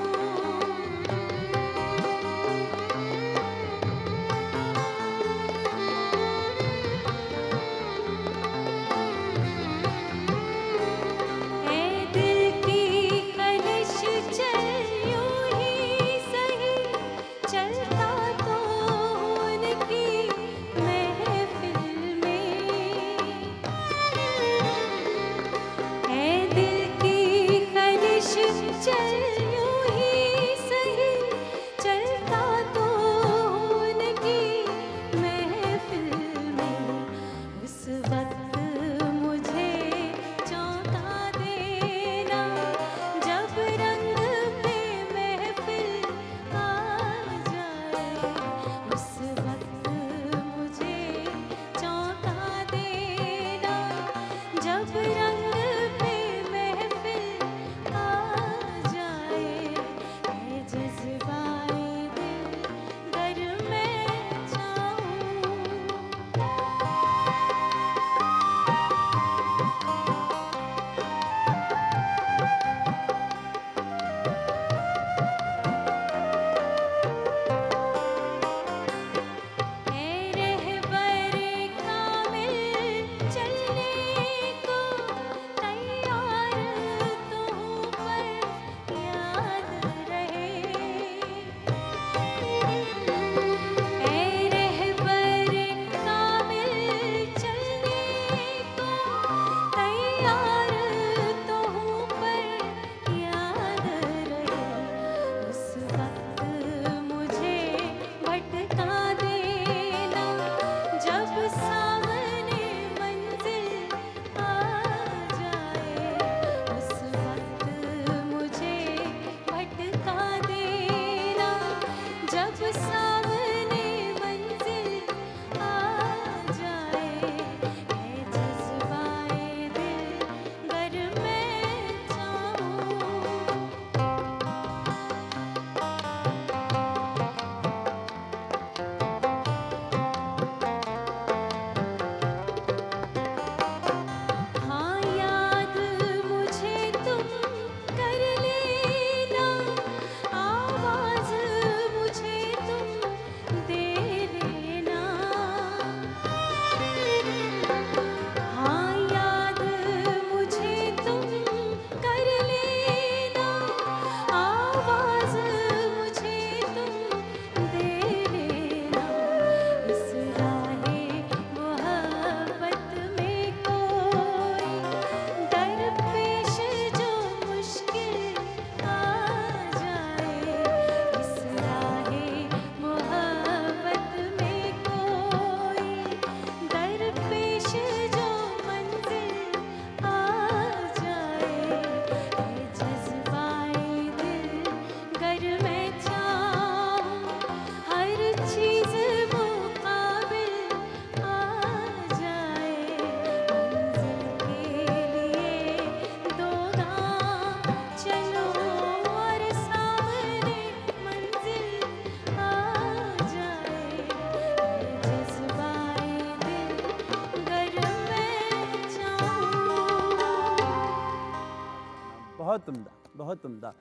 بہت عمدہ، بہت عمدہ.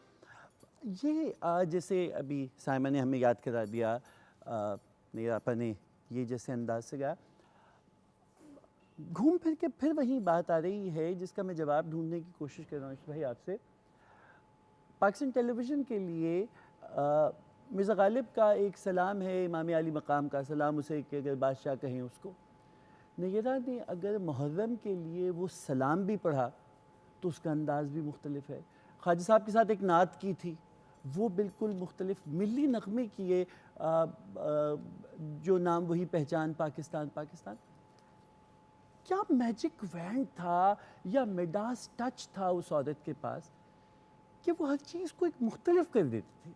یہ جیسے ابھی سائمہ نے ہمیں یاد کرا دیا، میرا آپا نے یہ جیسے انداز سے گایا، گھوم پھر کے پھر وہی بات آ رہی ہے جس کا میں جواب ڈھونڈنے کی کوشش کر رہا ہوں بھائی آپ سے. پاکستان ٹیلی ویژن کے لیے مرزا غالب کا ایک سلام ہے، امام علی مقام کا سلام اسے کہ اگر بادشاہ کہیں اس کو. نیرہ نے اگر محرم کے لیے وہ سلام بھی پڑھا تو اس کا انداز بھی مختلف ہے. خواجہ صاحب کے ساتھ ایک نعت کی تھی، وہ بالکل مختلف. ملی نغمے کیے، جو نام وہی پہچان پاکستان پاکستان. کیا میجک وینڈ تھا یا میڈاس ٹچ تھا اس عورت کے پاس کہ وہ ہر چیز کو ایک مختلف کر دیتی تھی؟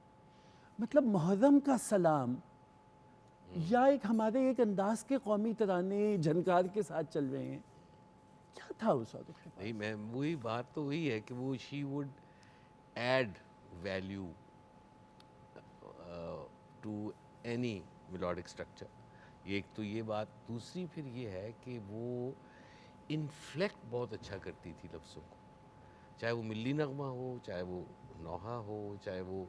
مطلب محرم کا سلام یا ایک ہمارے ایک انداز کے قومی ترانے جھنکار کے ساتھ چل رہے ہیں. کیا تھا اس عورت کے پاس؟ نہیں، میں وہی بات تو وہی ہے کہ وہ she would add value to any melodic structure. ایک تو یہ بات. دوسری پھر یہ ہے کہ وہ انفلیکٹ بہت اچھا کرتی تھی لفظوں کو، چاہے وہ ملی نغمہ ہو، چاہے وہ نوحہ ہو، چاہے وہ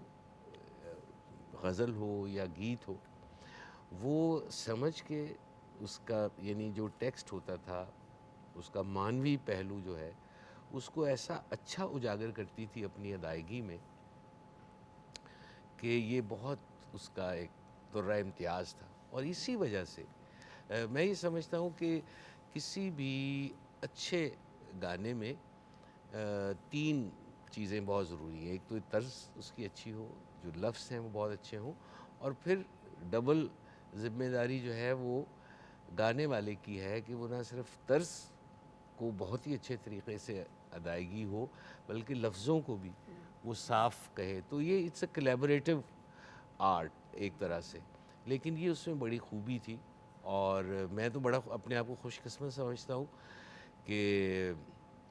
غزل ہو یا گیت ہو. وہ سمجھ کے اس کا یعنی جو ٹیکسٹ ہوتا تھا اس کا معنوی پہلو جو ہے اس کو ایسا اچھا اجاگر کرتی تھی اپنی ادائیگی میں کہ یہ بہت اس کا ایک درہ امتیاز تھا. اور اسی وجہ سے میں یہ سمجھتا ہوں کہ کسی بھی اچھے گانے میں 3 چیزیں بہت ضروری ہیں. ایک تو طرز اس کی اچھی ہو، جو لفظ ہیں وہ بہت اچھے ہوں، اور پھر ڈبل ذمہ داری جو ہے وہ گانے والے کی ہے کہ وہ نہ صرف طرز کو بہت ہی اچھے طریقے سے ادائیگی ہو بلکہ لفظوں کو بھی وہ صاف کہے. تو یہ اٹس اے کولیبوریٹو آرٹ ایک طرح سے، لیکن یہ اس میں بڑی خوبی تھی. اور میں تو بڑا اپنے آپ کو خوش قسمت سمجھتا ہوں کہ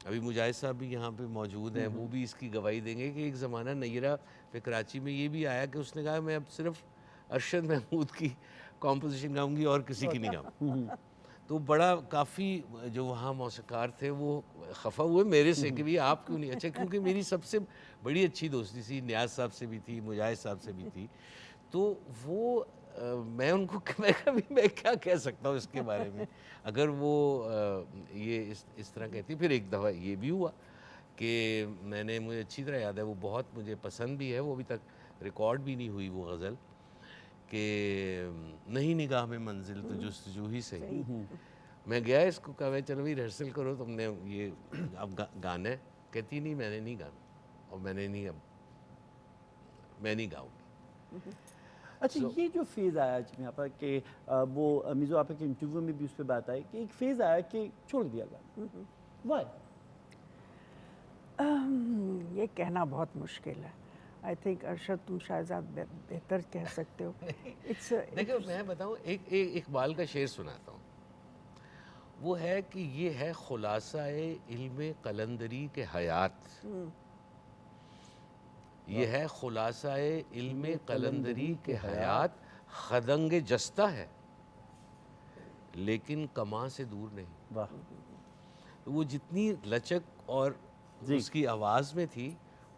ابھی مجاہد صاحب بھی یہاں پہ موجود ہیں، وہ بھی اس کی گواہی دیں گے کہ ایک زمانہ نیرہ پہ کراچی میں یہ بھی آیا کہ اس نے کہا میں اب صرف ارشد محمود کی کمپوزیشن گاؤں گی اور کسی کی نہیں گاؤں. تو بڑا کافی جو وہاں موسیقار تھے وہ خفا ہوئے میرے سے کہ بھی آپ کیوں نہیں. اچھا، کیونکہ میری سب سے بڑی اچھی دوستی تھی، نیاز صاحب سے بھی تھی، مجاہد صاحب سے بھی تھی. تو وہ میں ان کو میں کیا کہہ سکتا ہوں اس کے بارے میں اگر وہ یہ اس طرح کہتی. پھر ایک دفعہ یہ بھی ہوا کہ مجھے اچھی طرح یاد ہے، وہ بہت مجھے پسند بھی ہے، وہ ابھی تک ریکارڈ بھی نہیں ہوئی وہ غزل، کہ نہیں نگاہ میں منزل تو جستجو ہی صحیح. میں گیا اس کو کہا چلو بھائی ریہرسل کرو، تم نے یہ اب گانا ہے. کہتی نہیں میں نے نہیں گانا، اور میں نہیں گاؤں گی. اچھا، یہ جو فیز آیا جی آپ کہ وہ میزو آپ کے انٹرویو میں بھی اس پہ بات آئی کہ ایک فیز آیا کہ چھوڑ دیا گانا، وائی؟ یہ کہنا بہت مشکل ہے. آئی تھنک ارشد تم شاید بہتر کہہ سکتے ہو. دیکھو میں بتاؤں، ایک اقبال کا شعر سناتا ہوں. وہ ہے کہ یہ ہے خلاصہ علم قلندری کے حیات، یہ ہے خلاصہ علم قلندری کے حیات، خدنگ جستہ ہے لیکن کماں سے دور نہیں. واہ. وہ جتنی لچک اور اس کی آواز میں تھی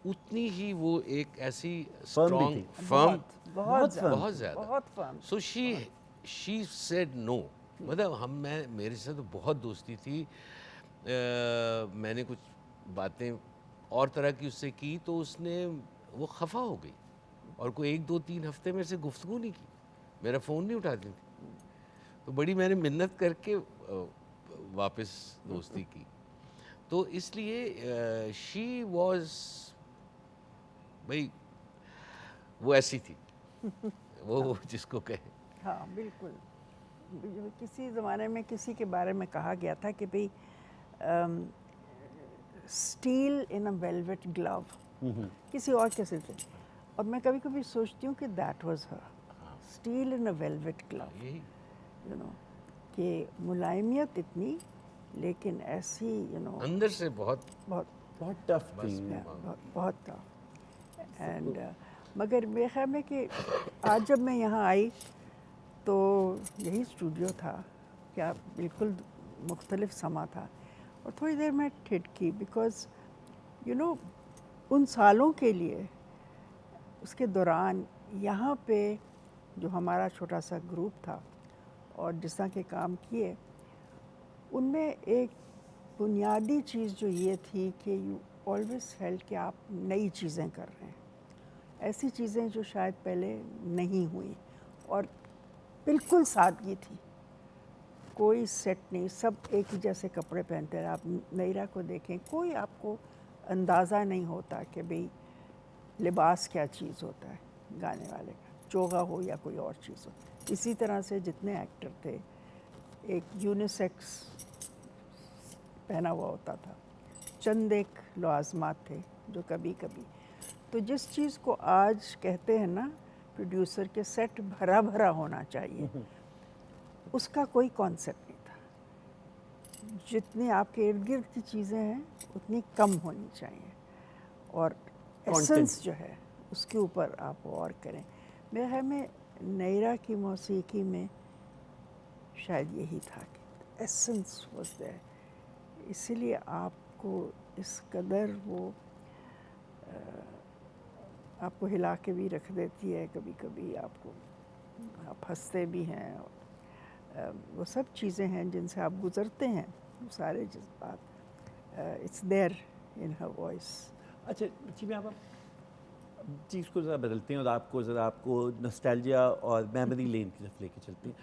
اتنی ہی وہ ایک ایسی اسٹرانگ فرم، بہت زیادہ. سو شی سیڈ نو. مطلب میرے سے تو بہت دوستی تھی، میں نے کچھ باتیں اور طرح کی اس سے کی تو اس نے وہ خفا ہو گئی اور کوئی 1 2 3 ہفتے میرے سے گفتگو نہیں کی، میرا فون نہیں اٹھاتی تھی. تو بڑی میں نے منت کر کے واپس دوستی کی. تو اس لیے شی واز بھائی وہ ایسی تھی، وہ جس کو کہیں. ہاں بالکل. کسی زمانے میں کسی کے بارے میں کہا گیا تھا کہ بھئی اسٹیل ان اے ویلویٹ گلو، کسی اور قسم سے. اور میں کبھی کبھی سوچتی ہوں کہ that was her, still in a velvet glove, you know, کہ ملائمیت اتنی لیکن ایسی یو نو اندر سے بہت ٹف تھی. بہت تھا. اینڈ مگر میرے خیال میں کہ آج جب میں یہاں آئی تو یہی اسٹوڈیو تھا، کیا بالکل مختلف سما تھا. اور تھوڑی دیر میں ٹھٹکی، بیکاز یو نو ان سالوں کے لیے اس کے دوران یہاں پہ جو ہمارا چھوٹا سا گروپ تھا اور جس طرح کے کام کیے، ان میں ایک بنیادی چیز جو یہ تھی کہ یو آلویز فیلٹ کہ آپ نئی چیزیں کر رہے ہیں، ایسی چیزیں جو شاید پہلے نہیں ہوئی، اور بالکل سادگی تھی، کوئی سیٹ نہیں، سب ایک ہی جیسے کپڑے پہنتے ہیں. آپ نیرا کو دیکھیں، کوئی آپ کو اندازہ نہیں ہوتا کہ بھئی لباس کیا چیز ہوتا ہے گانے والے کا، چوغا ہو یا کوئی اور چیز ہو. اسی طرح سے جتنے ایکٹر تھے ایک یونیسیکس پہنا ہوا ہوتا تھا، چند ایک لوازمات تھے جو کبھی کبھی. تو جس چیز کو آج کہتے ہیں نا پروڈیوسر کے سیٹ بھرا بھرا ہونا چاہیے، اس کا کوئی کانسیپٹ نہیں تھا. جتنی آپ کے ارد گرد کی چیزیں ہیں اتنی کم ہونی چاہیے، اور ایسنس جو ہے اس کے اوپر آپ غور کریں. میرے خیال میں نیرا کی موسیقی میں شاید یہی تھا کہ ایسنس واز دیئر، اسی لیے آپ کو اس قدر وہ آپ کو ہلا کے بھی رکھ دیتی ہے. کبھی کبھی آپ ہنستے بھی ہیں، وہ سب چیزیں ہیں جن سے آپ گزرتے ہیں، وہ سارے جذبات it's there in her voice. اچھا جی، میں آپ چیز کو ذرا بدلتے ہیں اور آپ کو نسٹیلجیا اور میموری لین کی طرف لے کے چلتے ہیں.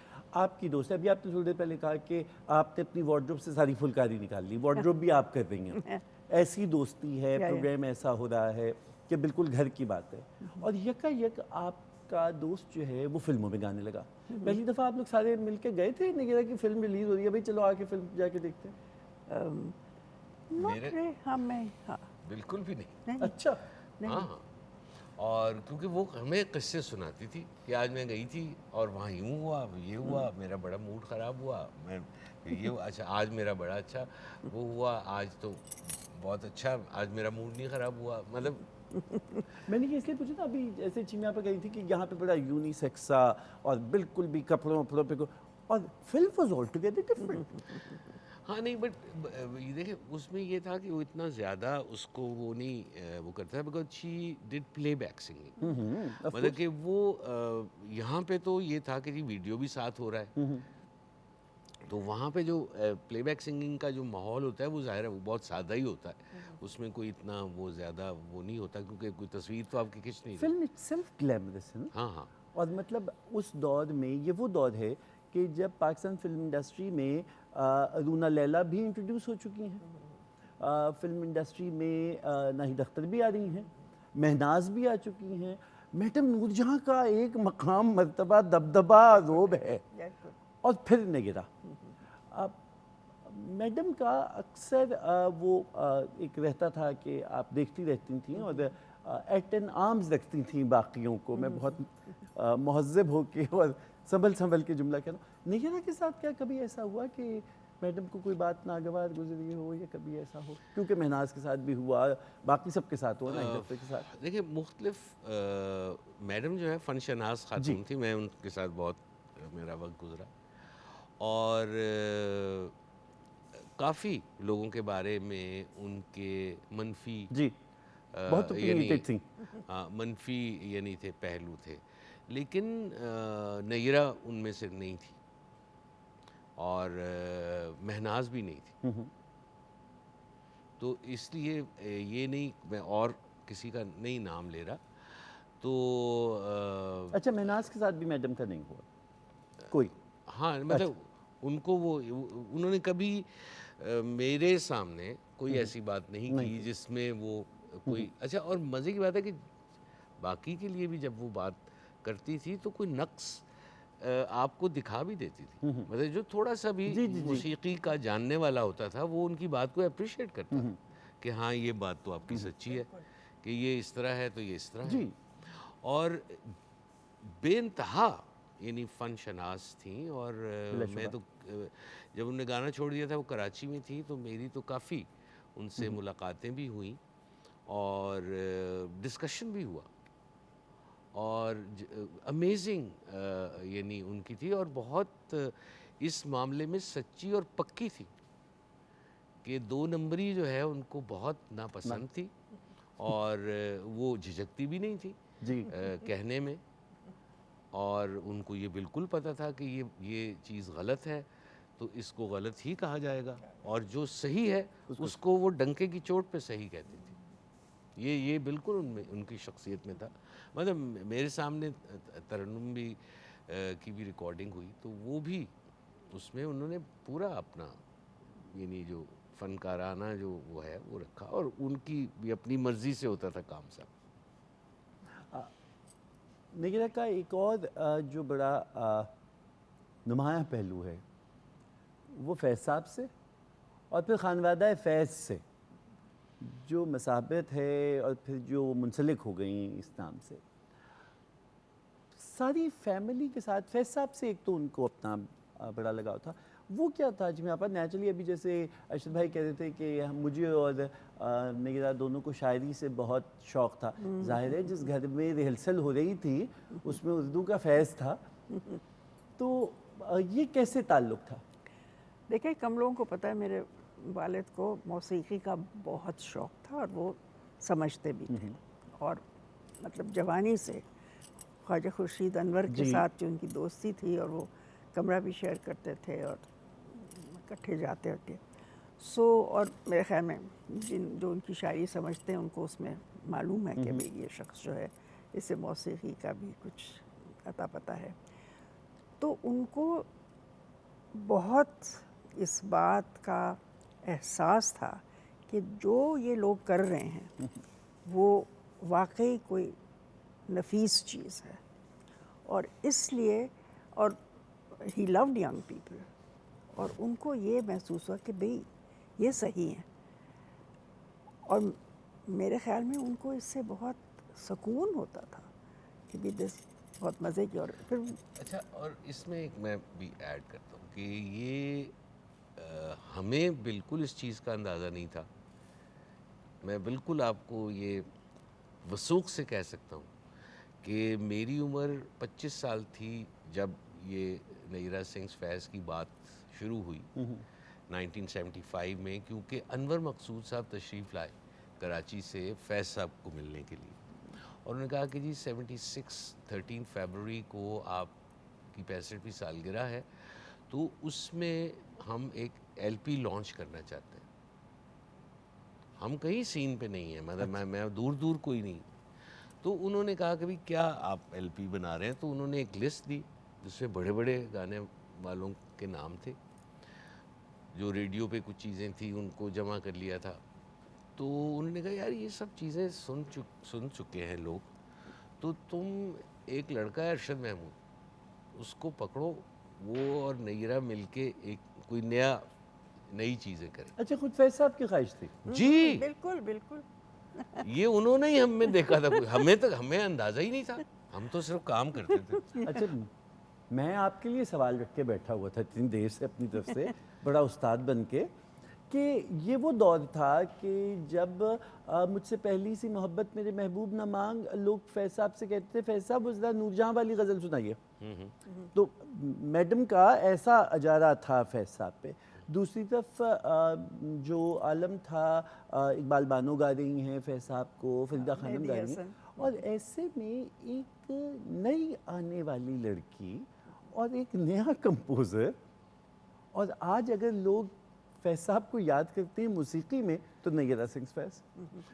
آپ کی دوست ہے، ابھی آپ نے تھوڑی دیر پہلے کہا کہ آپ نے اپنی وارڈروب سے ساری پھلکاری نکال لی، وارڈروب بھی آپ کر رہی ہیں. ایسی دوستی ہے، پروگرام ایسا ہو رہا ہے کہ بالکل گھر کی بات ہے، اور یک آپ کا دوست جو ہے وہ فلموں میں گانے لگا. پہلی دفعہ آپ لوگ سارے مل کے گئے تھے نیرا کی فلم ریلیز ہو رہی ہے، بھائی چلو آ کے فلم جا کے دیکھتے ہیں؟ بالکل بھی نہیں. اچھا. ہاں، اور کیونکہ وہ ہمیں قصے سناتی تھی کہ آج میں گئی تھی اور وہاں یوں ہوا، یہ ہوا، میرا بڑا موڈ خراب ہوا، میں یہ اچھا آج میرا بڑا اچھا وہ ہوا، آج تو بہت اچھا، آج میرا موڈ نہیں خراب ہوا. مطلب میں نے اس لیے پوچھا تھا، ابھی جیسے چیمیا پہ گئی تھی کہ یہاں پہ بڑا یونیسیکس سا اور بالکل بھی کپڑوں پہ اور film was all together different. ہاں نہیں، بٹ یہ دیکھیں اس میں یہ تھا کہ وہ اتنا زیادہ اس کو وہ نہیں وہ کرتا ہے، because she did playback singing. مطلب کہ وہ یہاں پہ تو یہ تھا کہ جی ویڈیو بھی ساتھ ہو رہا ہے، تو وہاں پہ جو پلے بیک سنگنگ کا جو ماحول ہوتا ہے وہ ظاہر ہے وہ بہت سادہ ہی ہوتا ہے، اس میں کوئی اتنا وہ زیادہ وہ نہیں ہوتا، کیونکہ کوئی تصویر تو آپ کی کھینچ نہیں رہی. فلم اٹ سیلف گلیمرس ہے نا. ہاں ہاں. اور مطلب اس دور میں یہ وہ دور ہے کہ جب پاکستان فلم انڈسٹری میں رونا لیلا بھی انٹروڈیوس ہو چکی ہیں، فلم انڈسٹری میں ناہید اختر بھی آ رہی ہیں، مہناز بھی آ چکی ہیں، میڈم نور جہاں کا ایک مقام، مرتبہ، دبدبہ، روب ہے، اور پھر نیرا. میڈم کا اکثر وہ ایک رہتا تھا کہ آپ دیکھتی رہتی تھیں اور ایٹ این آرمز رکھتی تھیں باقیوں کو. میں بہت مہذب ہو کے اور سنبھل کے جملہ کہہ رہا ہوں. نیرا کے ساتھ کیا کبھی ایسا ہوا کہ میڈم کو کوئی بات ناگوار گزری ہو، یا کبھی ایسا ہو؟ کیونکہ مہناز کے ساتھ بھی ہوا، باقی سب کے ساتھ ہوا، ناہید اختر کے ساتھ. دیکھیں مختلف میڈم جو ہے فن شناس خاتون تھی، میں ان کے ساتھ بہت میرا وقت گزرا، اور کافی لوگوں کے بارے میں ان کے منفی بہت opinionated تھیں. منفی یعنی تھے پہلو تھے، لیکن نیرا ان میں سے نہیں تھی، اور مہناز بھی نہیں تھی. تو اس لیے یہ نہیں، میں اور کسی کا نہیں نام لے رہا. تو اچھا، مہناز کے ساتھ بھی میڈم کا نہیں ہوا کوئی؟ ہاں مطلب ان کو وہ انہوں نے کبھی میرے سامنے کوئی ایسی بات نہیں کی جس میں وہ کوئی اچھا. اور مزے کی بات ہے کہ باقی کے لیے بھی جب وہ بات کرتی تھی تو کوئی نقص آپ کو دکھا بھی دیتی تھی. مطلب جو تھوڑا سا بھی موسیقی کا جاننے والا ہوتا تھا وہ ان کی بات کو اپریشیٹ کرتا تھا کہ ہاں یہ بات تو آپ کی سچی ہے، کہ یہ اس طرح ہے تو یہ اس طرح ہے. اور بے انتہا یعنی فن شناس تھیں. اور میں تو جب انہوں نے گانا چھوڑ دیا تھا وہ کراچی میں تھی، تو میری تو کافی ان سے ملاقاتیں بھی ہوئیں اور ڈسکشن بھی ہوا، اور امیزنگ یعنی ان کی تھی، اور بہت اس معاملے میں سچی اور پکی تھی کہ 2 نمبری جو ہے ان کو بہت ناپسند تھی، اور وہ جھجکتی بھی نہیں تھی جی کہنے میں، اور ان کو یہ بالکل پتہ تھا کہ یہ چیز غلط ہے تو اس کو غلط ہی کہا جائے گا، اور جو صحیح ہے اس کو وہ ڈنکے کی چوٹ پہ صحیح کہتی تھی. یہ بالکل ان کی شخصیت میں تھا. مطلب میرے سامنے ترنم بھی کی بھی ریکارڈنگ ہوئی تو وہ بھی اس میں انہوں نے پورا اپنا یعنی جو فنکارانہ جو وہ ہے وہ رکھا، اور ان کی بھی اپنی مرضی سے ہوتا تھا کام سب. نگرا کا ایک اور جو بڑا نمایاں پہلو ہے وہ فیض صاحب سے اور پھر خانوادہ فیض سے جو مسابت ہے اور پھر جو منسلک ہو گئیں اس نام سے، ساری فیملی کے ساتھ. فیض صاحب سے ایک تو ان کو اپنا بڑا لگاؤ تھا، وہ کیا تھا جی میں نیچرلی ابھی جیسے ارشد بھائی کہہ رہے تھے کہ مجھے اور نگرا دونوں کو شاعری سے بہت شوق تھا. ظاہر ہے جس گھر میں ریہرسل ہو رہی تھی اس میں اردو کا فیض تھا، تو یہ کیسے تعلق تھا؟ دیکھیں کم لوگوں کو پتہ ہے میرے والد کو موسیقی کا بہت شوق تھا اور وہ سمجھتے بھی تھے، اور مطلب جوانی سے خواجہ خورشید انور کے ساتھ جو ان کی دوستی تھی، اور وہ کمرہ بھی شیئر کرتے تھے اور اکٹھے جاتے تھے. اور میرے خیال میں جو ان کی شاعری سمجھتے ہیں ان کو اس میں معلوم ہے کہ بھئی یہ شخص جو ہے اسے موسیقی کا بھی کچھ عطا پتہ ہے. تو ان کو بہت اس بات کا احساس تھا کہ جو یہ لوگ کر رہے ہیں وہ واقعی کوئی نفیس چیز ہے، اور اس لیے اور ہی لوڈ ینگ پیپل، اور ان کو یہ محسوس ہوا کہ بھئی یہ صحیح ہیں. اور میرے خیال میں ان کو اس سے بہت سکون ہوتا تھا کہ بھی دس بہت مزے کی. اور پھر اچھا، اور اس میں ایک میں بھی ایڈ کرتا ہوں کہ یہ ہمیں بالکل اس چیز کا اندازہ نہیں تھا. میں بالکل آپ کو یہ وثوق سے کہہ سکتا ہوں کہ میری عمر 25 سال تھی جب یہ نگرا سنگز فیض کی بات شروع ہوئی 1975 میں، کیونکہ انور مقصود صاحب تشریف لائے کراچی سے فیض صاحب کو ملنے کے لیے، اور انہوں نے کہا کہ جی 13 فیبروری کو آپ کی 65ویں سالگرہ ہے، تو اس میں ہم ایک LP لانچ کرنا چاہتے ہیں. ہم کہیں سین پہ نہیں ہیں، مطلب میں دور کوئی نہیں. تو انہوں نے کہا کہ بھی کیا آپ LP بنا رہے ہیں؟ تو انہوں نے ایک لسٹ دی جس میں بڑے بڑے گانے والوں کے نام تھے، جو ریڈیو پہ کچھ چیزیں تھیں ان کو جمع کر لیا تھا. تو انہوں نے کہا یار یہ سب چیزیں سن چکے ہیں لوگ، تو تم ایک لڑکا ہے ارشد محمود، اس کو پکڑو، وہ اور نگرا مل کے ایک کوئی نئی چیزیں کریں. اچھا، خود فیض صاحب کی خواہش تھی؟ جی بالکل بالکل. یہ انہوں نے ہی ہم میں دیکھا تھا، ہمیں اندازہ ہی نہیں تھا، ہم تو صرف کام کرتے تھے. اچھا، میں آپ کے لیے سوال رکھ کے بیٹھا ہوا تھا اتنی دیر سے اپنی طرف سے بڑا استاد بن کے، کہ یہ وہ دور تھا کہ جب مجھ سے پہلی سی محبت میرے محبوب نہ مانگ لوگ فیض صاحب سے کہتے تھے فیض صاحب ذرا نور جہاں والی غزل سنائیے. تو میڈم کا ایسا اجارہ تھا فیض صاحب پہ. دوسری طرف جو عالم تھا، اقبال بانو گا رہی ہیں فیض صاحب کو، فریدہ خانم گا رہی ہیں، اور ایسے میں ایک نئی آنے والی لڑکی اور ایک نیا کمپوزر. اور آج اگر لوگ فیض صاحب کو یاد کرتے ہیں موسیقی میں تو نگرا سنگز فیض.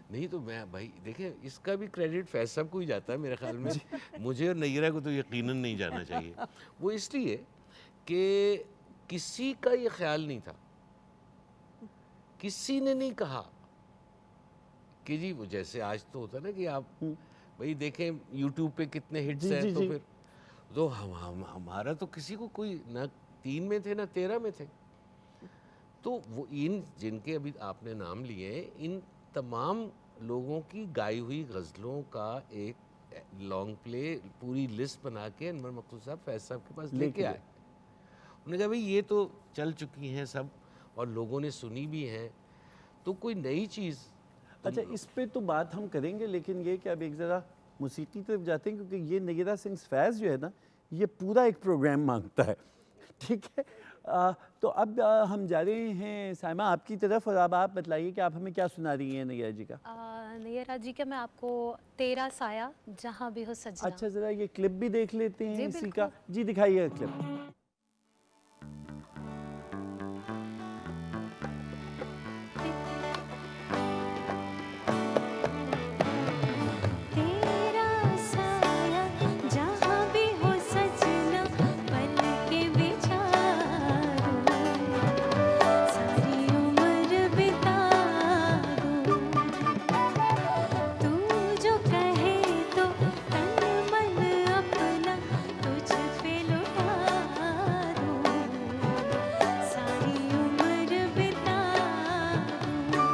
نہیں تو میں بھائی دیکھیں اس کا بھی کریڈٹ فیض صاحب کو ہی جاتا ہے میرے خیال میں. مجھے اور نگرا کو تو یقیناً نہیں جانا چاہیے. وہ اس لیے کہ کسی کا یہ خیال نہیں تھا، کسی نے نہیں کہا کہ جی وہ جیسے آج تو ہوتا نا کہ آپ بھائی دیکھیں یوٹیوب پہ کتنے ہٹس ہیں، تو پھر تو ہمارا تو کسی کو کوئی نہ 3 میں تھے نہ 13 میں تھے. تو وہ ان جن کے ابھی آپ نے نام لیے ہیں، ان تمام لوگوں کی گائی ہوئی غزلوں کا ایک لانگ پلے پوری لسٹ بنا کے انور مقصود صاحب فیض صاحب کے پاس لے کے آئے. انہوں نے کہا بھئی یہ تو چل چکی ہیں سب اور لوگوں نے سنی بھی ہیں، تو کوئی نئی چیز. اچھا، اس پہ تو بات ہم کریں گے، لیکن یہ کہ اب ایک ذرا موسیقی طرف جاتے ہیں، کیونکہ یہ نگرا سنگز فیض جو ہے نا یہ پورا ایک پروگرام مانگتا ہے. ٹھیک ہے، تو اب ہم جا رہے ہیں سائمہ آپ کی طرف، اور اب آپ بتلائیے کہ آپ ہمیں کیا سنا رہی ہیں نیرا جی کا. نیرا جی کا میں آپ کو تیرا سایہ جہاں بھی ہو سجنا. اچھا ذرا یہ کلپ بھی دیکھ لیتے ہیں جی اسی بالکل. کا. جی دکھائیے کلپ. تیرا سایہ جہاں بھی ہو سجنا پل کے بچاروں ساری عمر بتا دوں تو جو کہے تو تن من اپنا تجھ پہ لٹا دوں ساری عمر بتا دوں.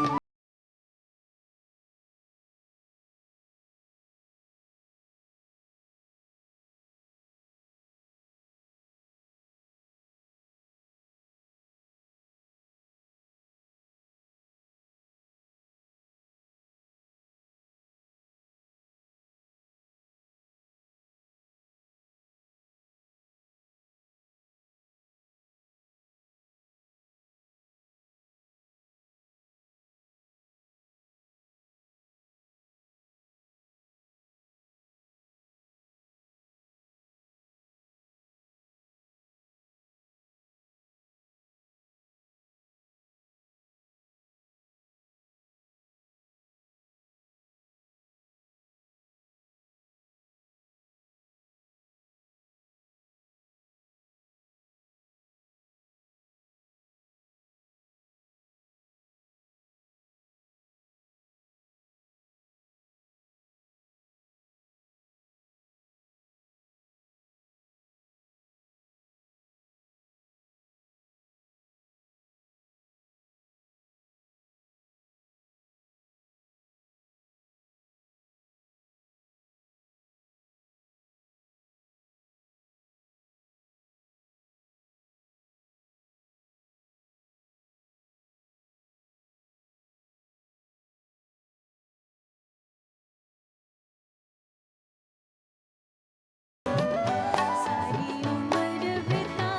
ساری عمر بتا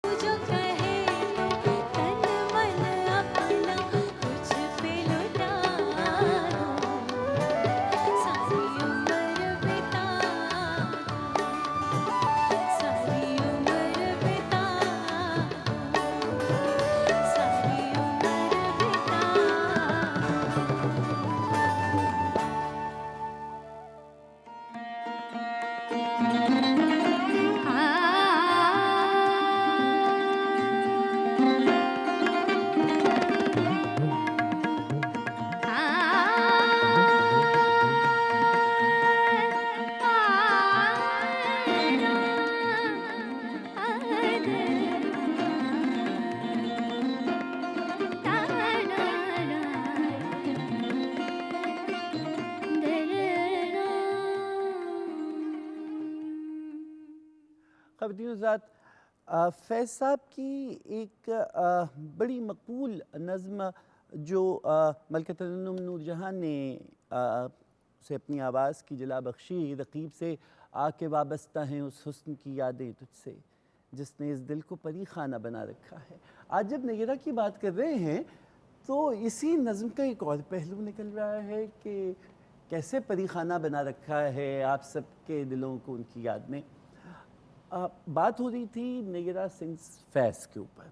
جو کہے تو تن من اپنا تجھ پہ لٹا دوں ساری عمر بتا دوں ساری عمر بتا دوں ساری عمر بتا خواتین حضرات، فیض صاحب کی ایک بڑی مقبول نظم جو ملکہ ترنم نور جہاں نے اسے اپنی آواز کی جلا بخشی، رقیب سے آ کے وابستہ ہیں اس حسن کی یادیں تجھ سے جس نے اس دل کو پری خانہ بنا رکھا ہے۔ آج جب نیرا کی بات کر رہے ہیں تو اسی نظم کا ایک اور پہلو نکل رہا ہے کہ کیسے پری خانہ بنا رکھا ہے آپ سب کے دلوں کو ان کی یاد میں۔ بات ہو رہی تھی نیرا سنگز فیض کے اوپر،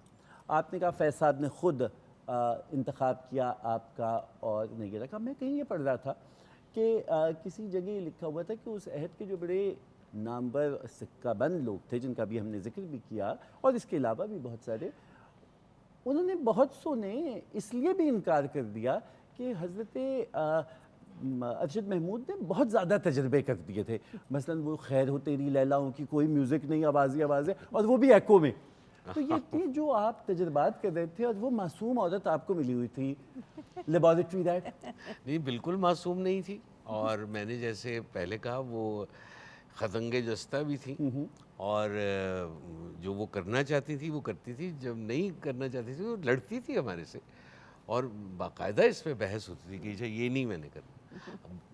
آپ نے کہا فیض صاحب نے خود انتخاب کیا آپ کا اور نیرا کا۔ میں کہیں یہ پڑھ رہا تھا کہ کسی جگہ یہ لکھا ہوا تھا کہ اس عہد کے جو بڑے نامور سکہ بند لوگ تھے جن کا بھی ہم نے ذکر بھی کیا اور اس کے علاوہ بھی بہت سارے، انہوں نے بہت سو نے اس لیے بھی انکار کر دیا کہ حضرت ارشد محمود نے بہت زیادہ تجربے کر دیے تھے۔ مثلا وہ خیر ہو تیری لیلاؤں کی کوئی میوزک نہیں، آوازیں اور وہ بھی ایکو میں۔ تو یہ جو آپ تجربات کر رہے تھے اور وہ معصوم عورت آپ کو ملی ہوئی تھی لیبارٹری ریٹ، نہیں بالکل معصوم نہیں تھی، اور میں نے جیسے پہلے کہا وہ خزنگ جستہ بھی تھی، اور جو وہ کرنا چاہتی تھی وہ کرتی تھی، جب نہیں کرنا چاہتی تھی وہ لڑتی تھی ہمارے سے، اور باقاعدہ اس پہ بحث ہوتی تھی کہ یہ نہیں میں نے کرنا۔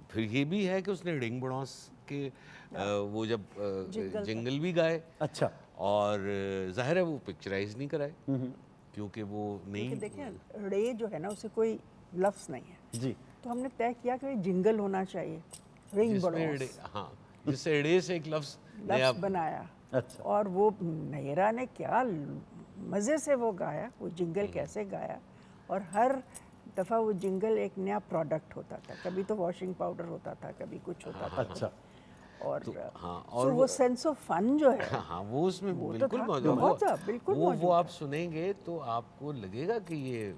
پھر یہ بھی ہے کہ اس نے رنگ بڑوس کے وہ جب جنگل بھی گائے، اچھا، اور ظاہر ہے وہ پکچرائز نہیں کرائے کیونکہ وہ نہیں، دیکھیں رے جو ہے نا اسے کوئی لفظ نہیں ہے جی، تو ہم نے طے کیا کہ جنگل ہونا چاہیے، رنگ جس میں بڑوس ہاں جس سے اڑے سے ایک لفظ نیا لفظ بنایا، اچھا، اور وہ نیرا نے کیا مزے سے وہ گایا، وہ جنگل کیسے گایا، اور ہر دفعہ وہ جنگل ایک نیا پروڈکٹ ہوتا تھا، کبھی تو واشنگ پاؤڈر ہوتا تھا، کبھی کچھ ہوتا تھا، اچھا، اور ہاں، اور وہ سینس آف فن جو ہے ہاں وہ اس میں وہ تو بالکل تھا، موجود بہت تھا، بالکل وہ موجود آپ سنیں گے تو آپ کو لگے گا کہ یہ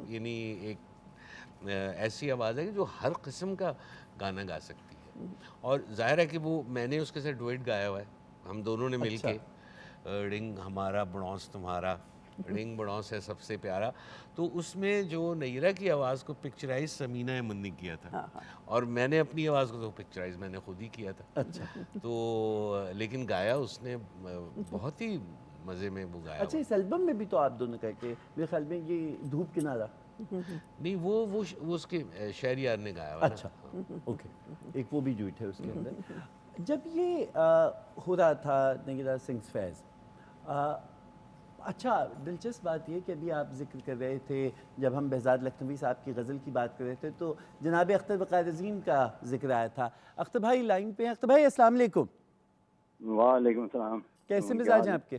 یعنی ایک ایسی آواز ہے کہ جو ہر قسم کا گانا گا سکتی ہے، اور ظاہر ہے کہ وہ میں نے اس کے ساتھ ڈویٹ گایا ہوا ہے، ہم دونوں نے مل کے، رنگ ہمارا بڑوس تمہارا، رنگ بڑوس ہے سب سے پیارا، تو اس میں جو نیرا کی آواز کو پکچرائز سمینہ احمد نے کیا تھا، اور میں نے اپنی آواز کو تو پکچرائز میں نے خود ہی کیا تھا، اچھا، تو لیکن گایا اس نے بہت ہی مزے میں وہ گایا اچھا۔ اس البم میں بھی تو آپ دونوں کہہ کے میرے خیال میں یہ دھوپ کنارہ، نہیں وہ اس کے شہریار نے گایا ہوا نا۔ اچھا، اوکے، ایک وہ بھی ڈیوٹ ہے اس کے اندر۔ جب یہ ہو رہا تھا نیرا سنگز فیض، اچھا دلچسپ بات یہ کہ ابھی آپ ذکر کر رہے تھے جب ہم بہزاد لکھنوی صاحب کی غزل کی بات کر رہے تھے تو جناب اختر وقار عظیم کا ذکر آیا تھا۔ اختر بھائی لائن پہ ہیں۔ اختر بھائی السلام علیکم۔ وعلیکم السلام، کیسے مزاج ہیں آپ کے؟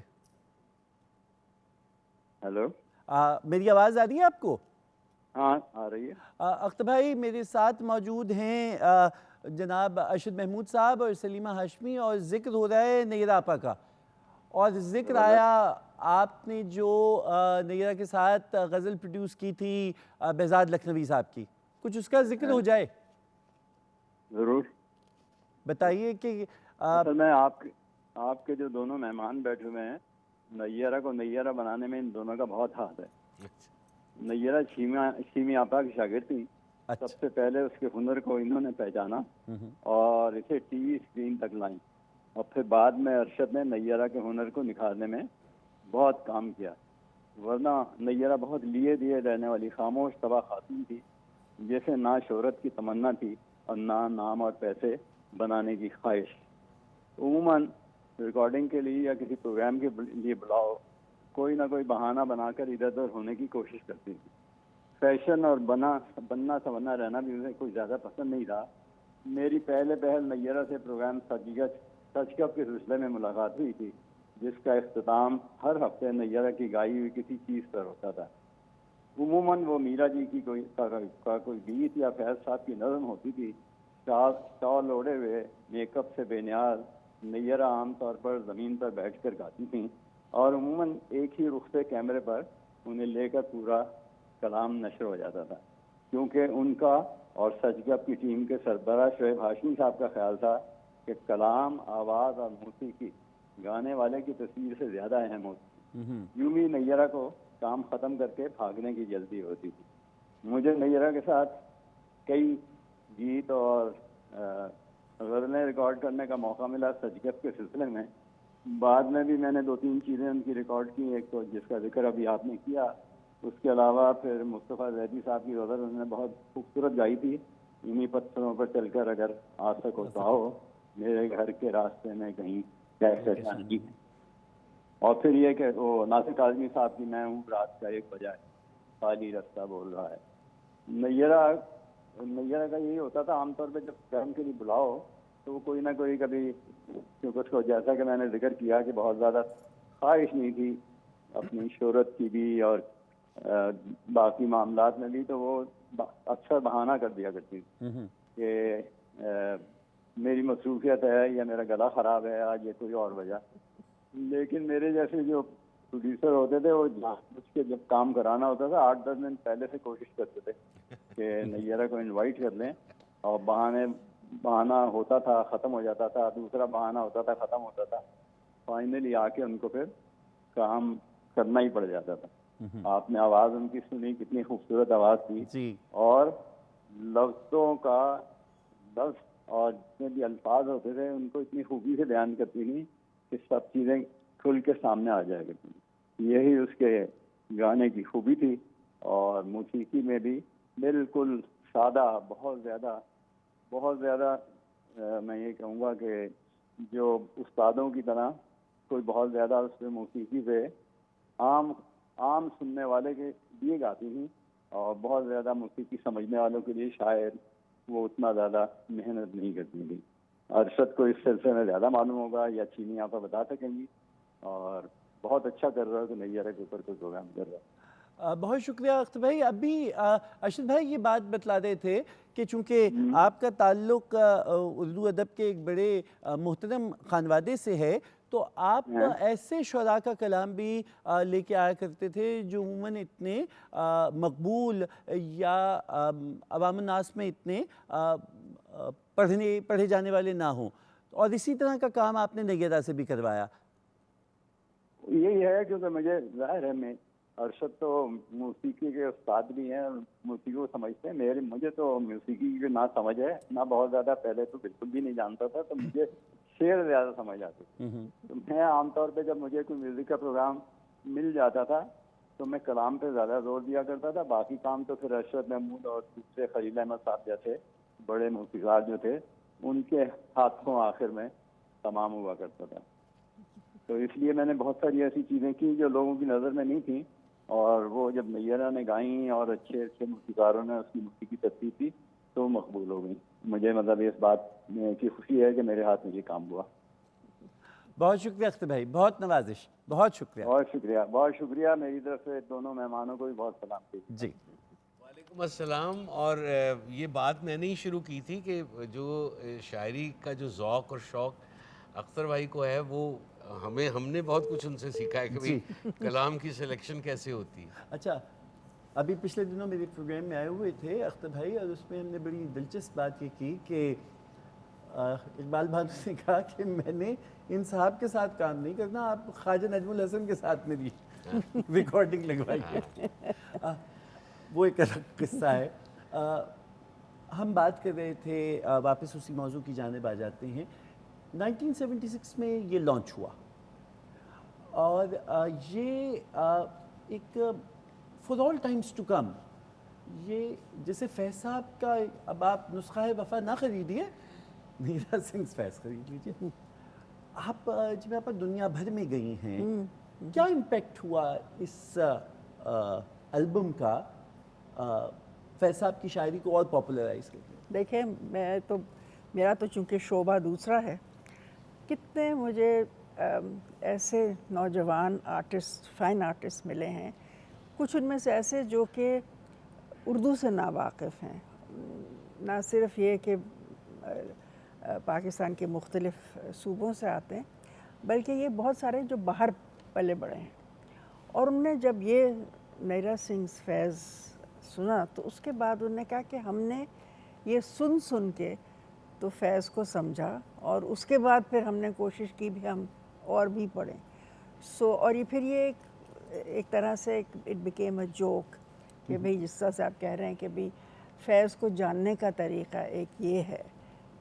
ہیلو، میری آواز آ رہی ہے آپ کو؟ ہاں آ رہی ہے۔ اختر بھائی میرے ساتھ موجود ہیں جناب ارشد محمود صاحب اور سلیمہ ہاشمی، اور ذکر ہو رہا ہے نیرا آپا کا، اور ذکر آیا آپ نے جو نیرا کے ساتھ غزل پروڈیوس کی تھی بہزاد لکھنوی صاحب کی، کچھ اس کا ذکر ہو جائے؟ ضرور، بتائیے کہ اصل میں آپ کے جو دونوں مہمان بیٹھے ہوئے ہیں، نیرا کو نیرا بنانے میں ان دونوں کا بہت ہاتھ ہے۔ نیرا شیمی آپا کی شاگرد تھی، سب سے پہلے اس کے ہنر کو انہوں نے پہچانا اور اسے ٹی وی اسکرین تک لائیں، اور پھر بعد میں ارشد نے نیرا کے ہنر کو نکھارنے میں بہت کام کیا، ورنہ نیرا بہت لیے دیے رہنے والی خاموش طبع خاتون تھی، جیسے نہ شہرت کی تمنا تھی اور نہ نام اور پیسے بنانے کی خواہش۔ عموماً ریکارڈنگ کے لیے یا کسی پروگرام کے لیے بلاؤ، کوئی نہ کوئی بہانہ بنا کر ادھر ادھر ہونے کی کوشش کرتی تھی۔ فیشن اور بننا سننا رہنا بھی انہیں کوئی زیادہ پسند نہیں تھا۔ میری پہلے پہل نیرا سے پروگرام سچ گپ کے سلسلے میں ملاقات ہوئی تھی، جس کا اختتام ہر ہفتے نیرا کی گائی ہوئی کسی چیز پر ہوتا تھا۔ عموماً وہ میرا جی کی کوئی گیت یا فیض صاحب کی نظم ہوتی تھی۔ شال اوڑے ہوئے، میک اپ سے بے نیاز نیرا عام طور پر زمین پر بیٹھ کر گاتی تھیں، اور عموماً ایک ہی رخ سے کیمرے پر انہیں لے کر پورا کلام نشر ہو جاتا تھا، کیونکہ ان کا اور سچ گپ کی ٹیم کے سربراہ شعیب ہاشمی صاحب کا خیال تھا کہ کلام، آواز اور موسیقی گانے والے کی تصویر سے زیادہ اہم ہوتی ہے۔ یوں بھی نیرا کو کام ختم کر کے بھاگنے کی جلدی ہوتی تھی۔ مجھے نیرا کے ساتھ کئی گیت اور غزلیں ریکارڈ کرنے کا موقع ملا سچ گپ کے سلسلے میں۔ بعد میں بھی میں نے 2-3 چیزیں ان کی ریکارڈ کی، ایک تو جس کا ذکر ابھی آپ نے کیا، اس کے علاوہ پھر مصطفیٰ زیدی صاحب کی غزل انہوں نے بہت خوبصورت گائی تھی، انہی پتھروں پر چل کر اگر آ سکو تو آؤ، میرے گھر کے راستے میں کہیں کیسے جانی. اور پھر یہ کہ وہ ناصر کاظمی صاحب کی میں ہوں رات کا 1 بجا ہے، خالی رستہ بول رہا ہے. نیرا کا یہی ہوتا تھا عام طور پہ، جب کام کے لیے بلاؤ تو وہ کوئی نہ کوئی کبھی، کیونکہ اس کو جیسا کہ میں نے ذکر کیا کہ بہت زیادہ خواہش نہیں تھی اپنی شہرت کی بھی اور باقی معاملات میں بھی، تو وہ اکثر بہانہ کر دیا کرتی کہ میری مصروفیت ہے یا میرا گلا خراب ہے آج، یہ کوئی اور وجہ. لیکن میرے جیسے جو پروڈیوسر ہوتے تھے وہ اس کے جب کام کرانا ہوتا تھا 8-10 دن پہلے سے کوشش کرتے تھے کہ نیرا کو انوائٹ کر لیں، اور بہانہ ہوتا تھا ختم ہو جاتا تھا، دوسرا بہانہ ہوتا تھا ختم ہوتا تھا، فائنلی آ کے ان کو پھر کام کرنا ہی پڑ جاتا تھا. آپ نے آواز ان کی سنی، کتنی خوبصورت آواز تھی، اور لفظوں کا لفظ اور جتنے بھی الفاظ ہوتے تھے ان کو اتنی خوبی سے بیان کرتی تھیں کہ سب چیزیں کھل کے سامنے آ جایا کرتی تھیں. یہی اس کے گانے کی خوبی تھی. اور موسیقی میں بھی بالکل سادہ، بہت زیادہ میں یہ کہوں گا کہ جو استادوں کی طرح کوئی بہت زیادہ اس پہ موسیقی پہ عام سننے والے کے لیے گاتی تھیں، اور بہت زیادہ موسیقی سمجھنے والوں کے لیے شاید وہ اتنا زیادہ محنت نہیں کرتی تھی. ارشد کو اس سلسلے میں زیادہ معلوم ہوگا، یا چینی آپ بتا سکیں گی، اور بہت اچھا کر رہا ہے کہ نیرا کے اوپر کوئی پروگرام کر رہا ہے. بہت شکریہ اختر بھائی. ابھی ارشد بھائی یہ بات بتلا رہے تھے کہ چونکہ آپ کا تعلق اردو ادب کے ایک بڑے محترم خانوادے سے ہے، تو آپ ایسے شعراء کا کلام بھی لے کے آیا کرتے تھے جو عموماً اتنے مقبول یا عوام الناس میں اتنے پڑھے جانے والے نہ ہوں، اور اسی طرح کا کام آپ نے نیرا سے بھی کروایا. یہی ہے کیونکہ مجھے ظاہر ہے میں ارشد تو موسیقی کے استاد بھی ہیں، موسیقی کو سمجھتے ہیں. مجھے تو موسیقی کی نہ سمجھ ہے، نہ بہت زیادہ، پہلے تو بالکل بھی نہیں جانتا تھا، تو مجھے شعر زیادہ سمجھ آتے. تو میں عام طور پہ جب مجھے کوئی میوزک کا پروگرام مل جاتا تھا تو میں کلام پہ زیادہ زور دیا کرتا تھا، باقی کام تو پھر ارشد محمود اور دوسرے خلیل احمد صاحب جیسے بڑے موسیقار جو تھے ان کے ہاتھوں آخر میں تمام ہوا کرتا تھا. تو اس لیے میں نے بہت ساری ایسی چیزیں کی جو لوگوں کی نظر میں نہیں تھیں، اور وہ جب نیرا نے گائیں اور اچھے موسیقاروں نے اس کی موسیقی ترتیب دی تو وہ مقبول ہو گئی. مجھے مطلب اس بات کی خوشی ہے کہ میرے ہاتھ میں یہ کام ہوا. بہت شکریہ اختر بھائی، بہت نوازش، بہت شکریہ. بہت شکریہ. میری طرف سے دونوں مہمانوں کو بھی بہت سلام کیجیے. جی وعلیکم السلام. اور یہ بات میں نے ہی شروع کی تھی کہ جو شاعری کا جو ذوق اور شوق اختر بھائی کو ہے، وہ ہم نے بہت کچھ ان سے سیکھا ہے کہ بھئی کلام کی سلیکشن کیسے ہوتی ہے. اچھا، ابھی پچھلے دنوں میرے پروگرام میں آئے ہوئے تھے اختر بھائی، اور اس میں ہم نے بڑی دلچسپ بات یہ کی کہ اقبال بھانو نے کہا کہ میں نے ان صاحب کے ساتھ کام نہیں کرنا، آپ خواجہ نجم الحسن کے ساتھ میری ریکارڈنگ لگوائیے. وہ ایک الگ قصہ ہے. ہم بات کر رہے تھے، واپس اسی موضوع کی جانب آ جاتے ہیں. 1976 میں یہ لانچ ہوا، اور یہ ایک for all times to come, یہ جیسے فیض صاحب کا اب آپ نسخہ وفا نہ خریدیے، نیرا سنگھ فیض خرید لیجیے. آپ جب آپ دنیا بھر میں گئی ہیں، کیا امپیکٹ ہوا اس البم کا فیض صاحب کی شاعری کو اور پاپولرائز کرنے؟ دیکھیں، میرا تو چونکہ شعبہ دوسرا ہے، کتنے مجھے ایسے نوجوان آرٹسٹ، فائن آرٹسٹ ملے ہیں، کچھ ان میں سے ایسے جو کہ اردو سے ناواقف ہیں. نہ صرف یہ کہ پاکستان کے مختلف صوبوں سے آتے ہیں، بلکہ یہ بہت سارے جو باہر پلے بڑے ہیں. اور ان نے جب یہ نیرا سنگھ فیض سنا تو اس کے بعد انہوں نے کہا کہ ہم نے یہ سن کے تو فیض کو سمجھا، اور اس کے بعد پھر ہم نے کوشش کی بھی ہم اور بھی پڑھیں. اور یہ پھر یہ ایک طرح سے اٹ بیکیم اے جوک کہ بھئی جس طرح سے آپ کہہ رہے ہیں کہ بھئی فیض کو جاننے کا طریقہ ایک یہ ہے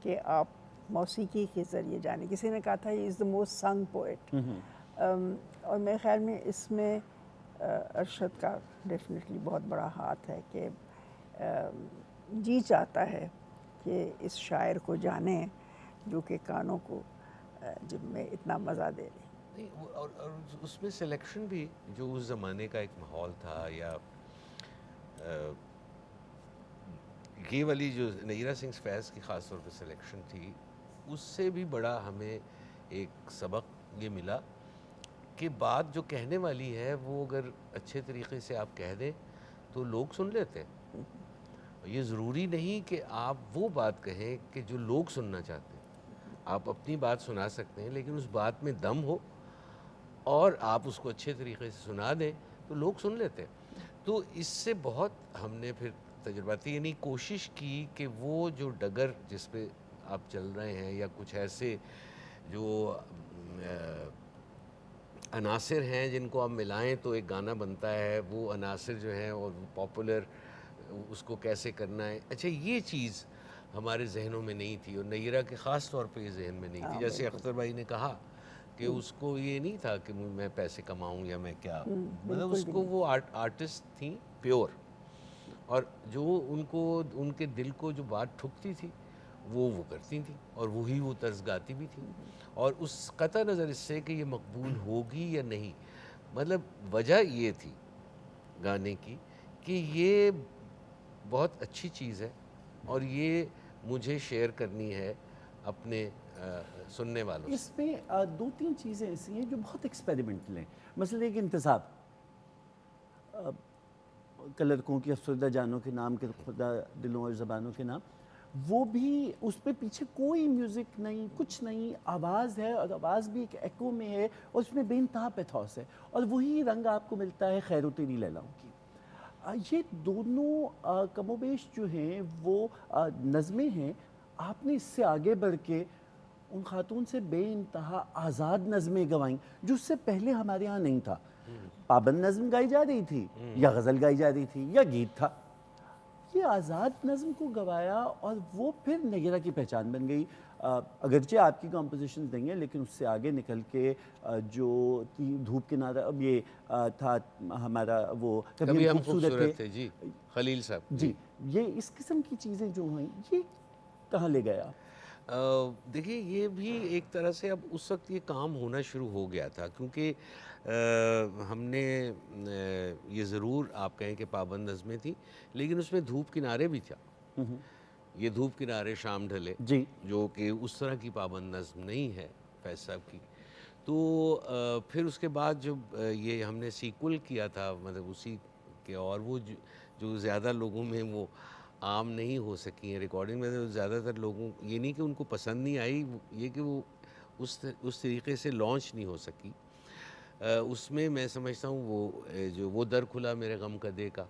کہ آپ موسیقی کے ذریعے جانیں. کسی نے کہا تھا یہ از دا موسٹ سنگ پوئٹ. اور میرے خیال میں اس میں ارشد کا ڈیفینیٹلی بہت بڑا ہاتھ ہے کہ جی چاہتا ہے کہ اس شاعر کو جانیں جو کہ کانوں کو جن میں اتنا مزہ دے دے. نہیں اور اس میں سلیکشن بھی جو اس زمانے کا ایک ماحول تھا، یا یہ والی جو نیرا سنگھ فیض کی خاص طور پہ سلیکشن تھی، اس سے بھی بڑا ہمیں ایک سبق یہ ملا کہ بات جو کہنے والی ہے وہ اگر اچھے طریقے سے آپ کہہ دیں تو لوگ سن لیتے ہیں. یہ ضروری نہیں کہ آپ وہ بات کہیں کہ جو لوگ سننا چاہتے ہیں. آپ اپنی بات سنا سکتے ہیں، لیکن اس بات میں دم ہو اور آپ اس کو اچھے طریقے سے سنا دیں تو لوگ سن لیتے ہیں. تو اس سے بہت ہم نے پھر تجرباتی یعنی کوشش کی کہ وہ جو ڈگر جس پہ آپ چل رہے ہیں، یا کچھ ایسے جو عناصر ہیں جن کو آپ ملائیں تو ایک گانا بنتا ہے، وہ عناصر جو ہیں اور پاپولر اس کو کیسے کرنا ہے. اچھا یہ چیز ہمارے ذہنوں میں نہیں تھی، اور نیرا کے خاص طور پہ یہ ذہن میں نہیں تھی. جیسے اختر بھائی نے کہا کہ اس کو یہ نہیں تھا کہ میں پیسے کماؤں یا میں کیا، مطلب اس کو وہ آرٹسٹ تھیں پیور، اور جو ان کے دل کو جو بات ٹھکتی تھی وہ کرتی تھیں، اور وہی وہ طرز گاتی بھی تھیں. اور اس قطع نظر اس سے کہ یہ مقبول ہوگی یا نہیں، مطلب وجہ یہ تھی گانے کی کہ یہ بہت اچھی چیز ہے اور یہ مجھے شیئر کرنی ہے اپنے سننے والوں سے. اس میں دو تین چیزیں ایسی ہیں جو بہت ایکسپیریمنٹل ہیں. مثلا ایک انتساب، کلرکوں کی افسردہ جانوں کے نام کے خدا دلوں اور زبانوں کے نام، وہ بھی اس پہ پیچھے کوئی میوزک نہیں، کچھ نہیں، آواز ہے، اور آواز بھی ایک ایکو میں ہے، اور اس میں بے انتہا پیتھوس ہے، اور وہی رنگ آپ کو ملتا ہے خیر و تیری لیلاؤں کی. یہ دونوں کم و بیش جو ہیں وہ نظمیں ہیں. آپ نے اس سے آگے بڑھ کے ان خاتون سے بے انتہا آزاد نظمیں گوائیں جو اس سے پہلے ہمارے یہاں نہیں تھا. پابند نظم گائی جا رہی تھی، یا غزل گائی جا رہی تھی، یا گیت تھا. یہ آزاد نظم کو گوایا اور وہ پھر نیرا کی پہچان بن گئی. اگرچہ آپ کی کمپوزیشنز نہیں ہیں، لیکن اس سے آگے نکل کے جو دھوپ کنارہ، اب یہ تھا ہمارا وہ کبھی ہم خوبصورت تھے، جی خلیل صاحب. جی یہ اس قسم کی چیزیں جو ہیں یہ کہاں لے گیا؟ دیکھیے یہ بھی ایک طرح سے اب اس وقت یہ کام ہونا شروع ہو گیا تھا، کیونکہ ہم نے یہ ضرور آپ کہیں کہ پابند نظمیں تھیں، لیکن اس میں دھوپ کنارے بھی تھا. یہ دھوپ کنارے شام ڈھلے، جی جو کہ اس طرح کی پابند نظم نہیں ہے فیض صاحب کی. تو پھر اس کے بعد جب یہ ہم نے سیکول کیا تھا، مطلب اسی کے، اور وہ جو زیادہ لوگوں میں وہ عام نہیں ہو سکی ہیں ریکارڈنگ میں، زیادہ تر لوگوں یہ نہیں کہ ان کو پسند نہیں آئی، یہ کہ وہ اس طریقے سے لانچ نہیں ہو سکی. اس میں میں سمجھتا ہوں وہ در کھلا میرے غم کا دے کا،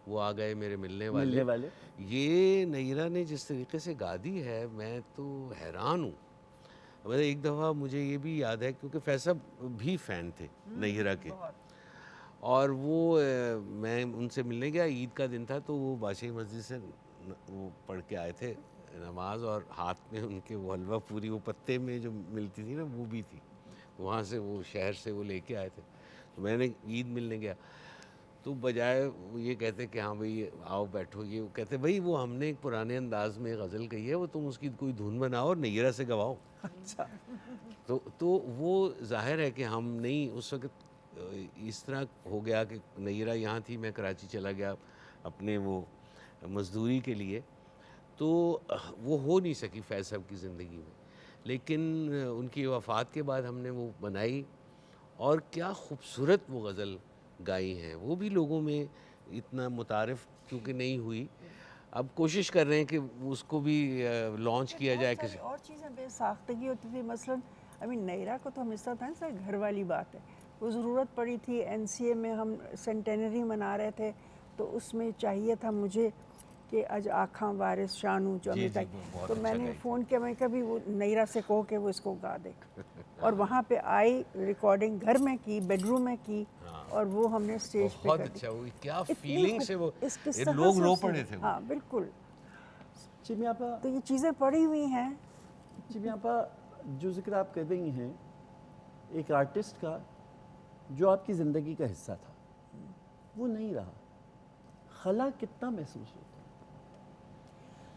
وہ آ گئے میرے ملنے والے، یہ نیرا نے جس طریقے سے گا دی ہے میں تو حیران ہوں. مطلب ایک دفعہ مجھے یہ بھی یاد ہے، کیونکہ فیض صاحب بھی فین تھے نیرا کے، اور وہ میں ان سے ملنے گیا، عید کا دن تھا، تو وہ بادشاہی مسجد سے وہ پڑھ کے آئے تھے نماز، اور ہاتھ میں ان کے وہ حلوہ پوری وہ پتے میں جو ملتی تھی نا وہ بھی تھی، وہاں سے وہ شہر سے وہ لے کے آئے تھے. تو میں نے عید ملنے گیا، تو بجائے وہ یہ کہتے کہ ہاں بھئی آؤ بیٹھو، یہ کہتے بھئی وہ ہم نے ایک پرانے انداز میں غزل کہی ہے، وہ تم اس کی کوئی دھن بناؤ اور نیرا سے گواؤ. اچھا. تو وہ ظاہر ہے کہ ہم نہیں، اس وقت اس طرح ہو گیا کہ نیرا یہاں تھی، میں کراچی چلا گیا اپنے وہ مزدوری کے لیے، تو وہ ہو نہیں سکی فیض صاحب کی زندگی میں. لیکن ان کی وفات کے بعد ہم نے وہ بنائی، اور کیا خوبصورت وہ غزل گائی ہیں. وہ بھی لوگوں میں اتنا متعارف کیونکہ نہیں ہوئی، اب کوشش کر رہے ہیں کہ اس کو بھی لانچ کیا جائے. کسی اور چیزیں بے ساختگی ہوتی تھی، مثلا نیرا کو تو ہم اس طرح تھا گھر والی بات ہے. وہ ضرورت پڑی تھی NCA میں، ہم سینٹینری منا رہے تھے، تو اس میں چاہیے تھا مجھے کہ اج آکھاں وارث شانو جو تک، تو میں نے فون کیا، میں کبھی وہ نیرا سے کہو کہ وہ اس کو گا دے. اور وہاں پہ آئی ریکارڈنگ گھر میں کی، بیڈ روم میں کی، اور وہ ہم نے اسٹیج پہ بہت اچھا. وہ کیا فیلنگ سے وہ لوگ رو پڑے تھے. ہاں بالکل. چمی آپا، تو یہ چیزیں پڑی ہوئی ہیں. چمی آپا، جو ذکر آپ کر رہی ہیں ایک آرٹسٹ کا جو آپ کی زندگی کا حصہ تھا، وہ نہیں رہا، خلا کتنا محسوس ہوتا ہے؟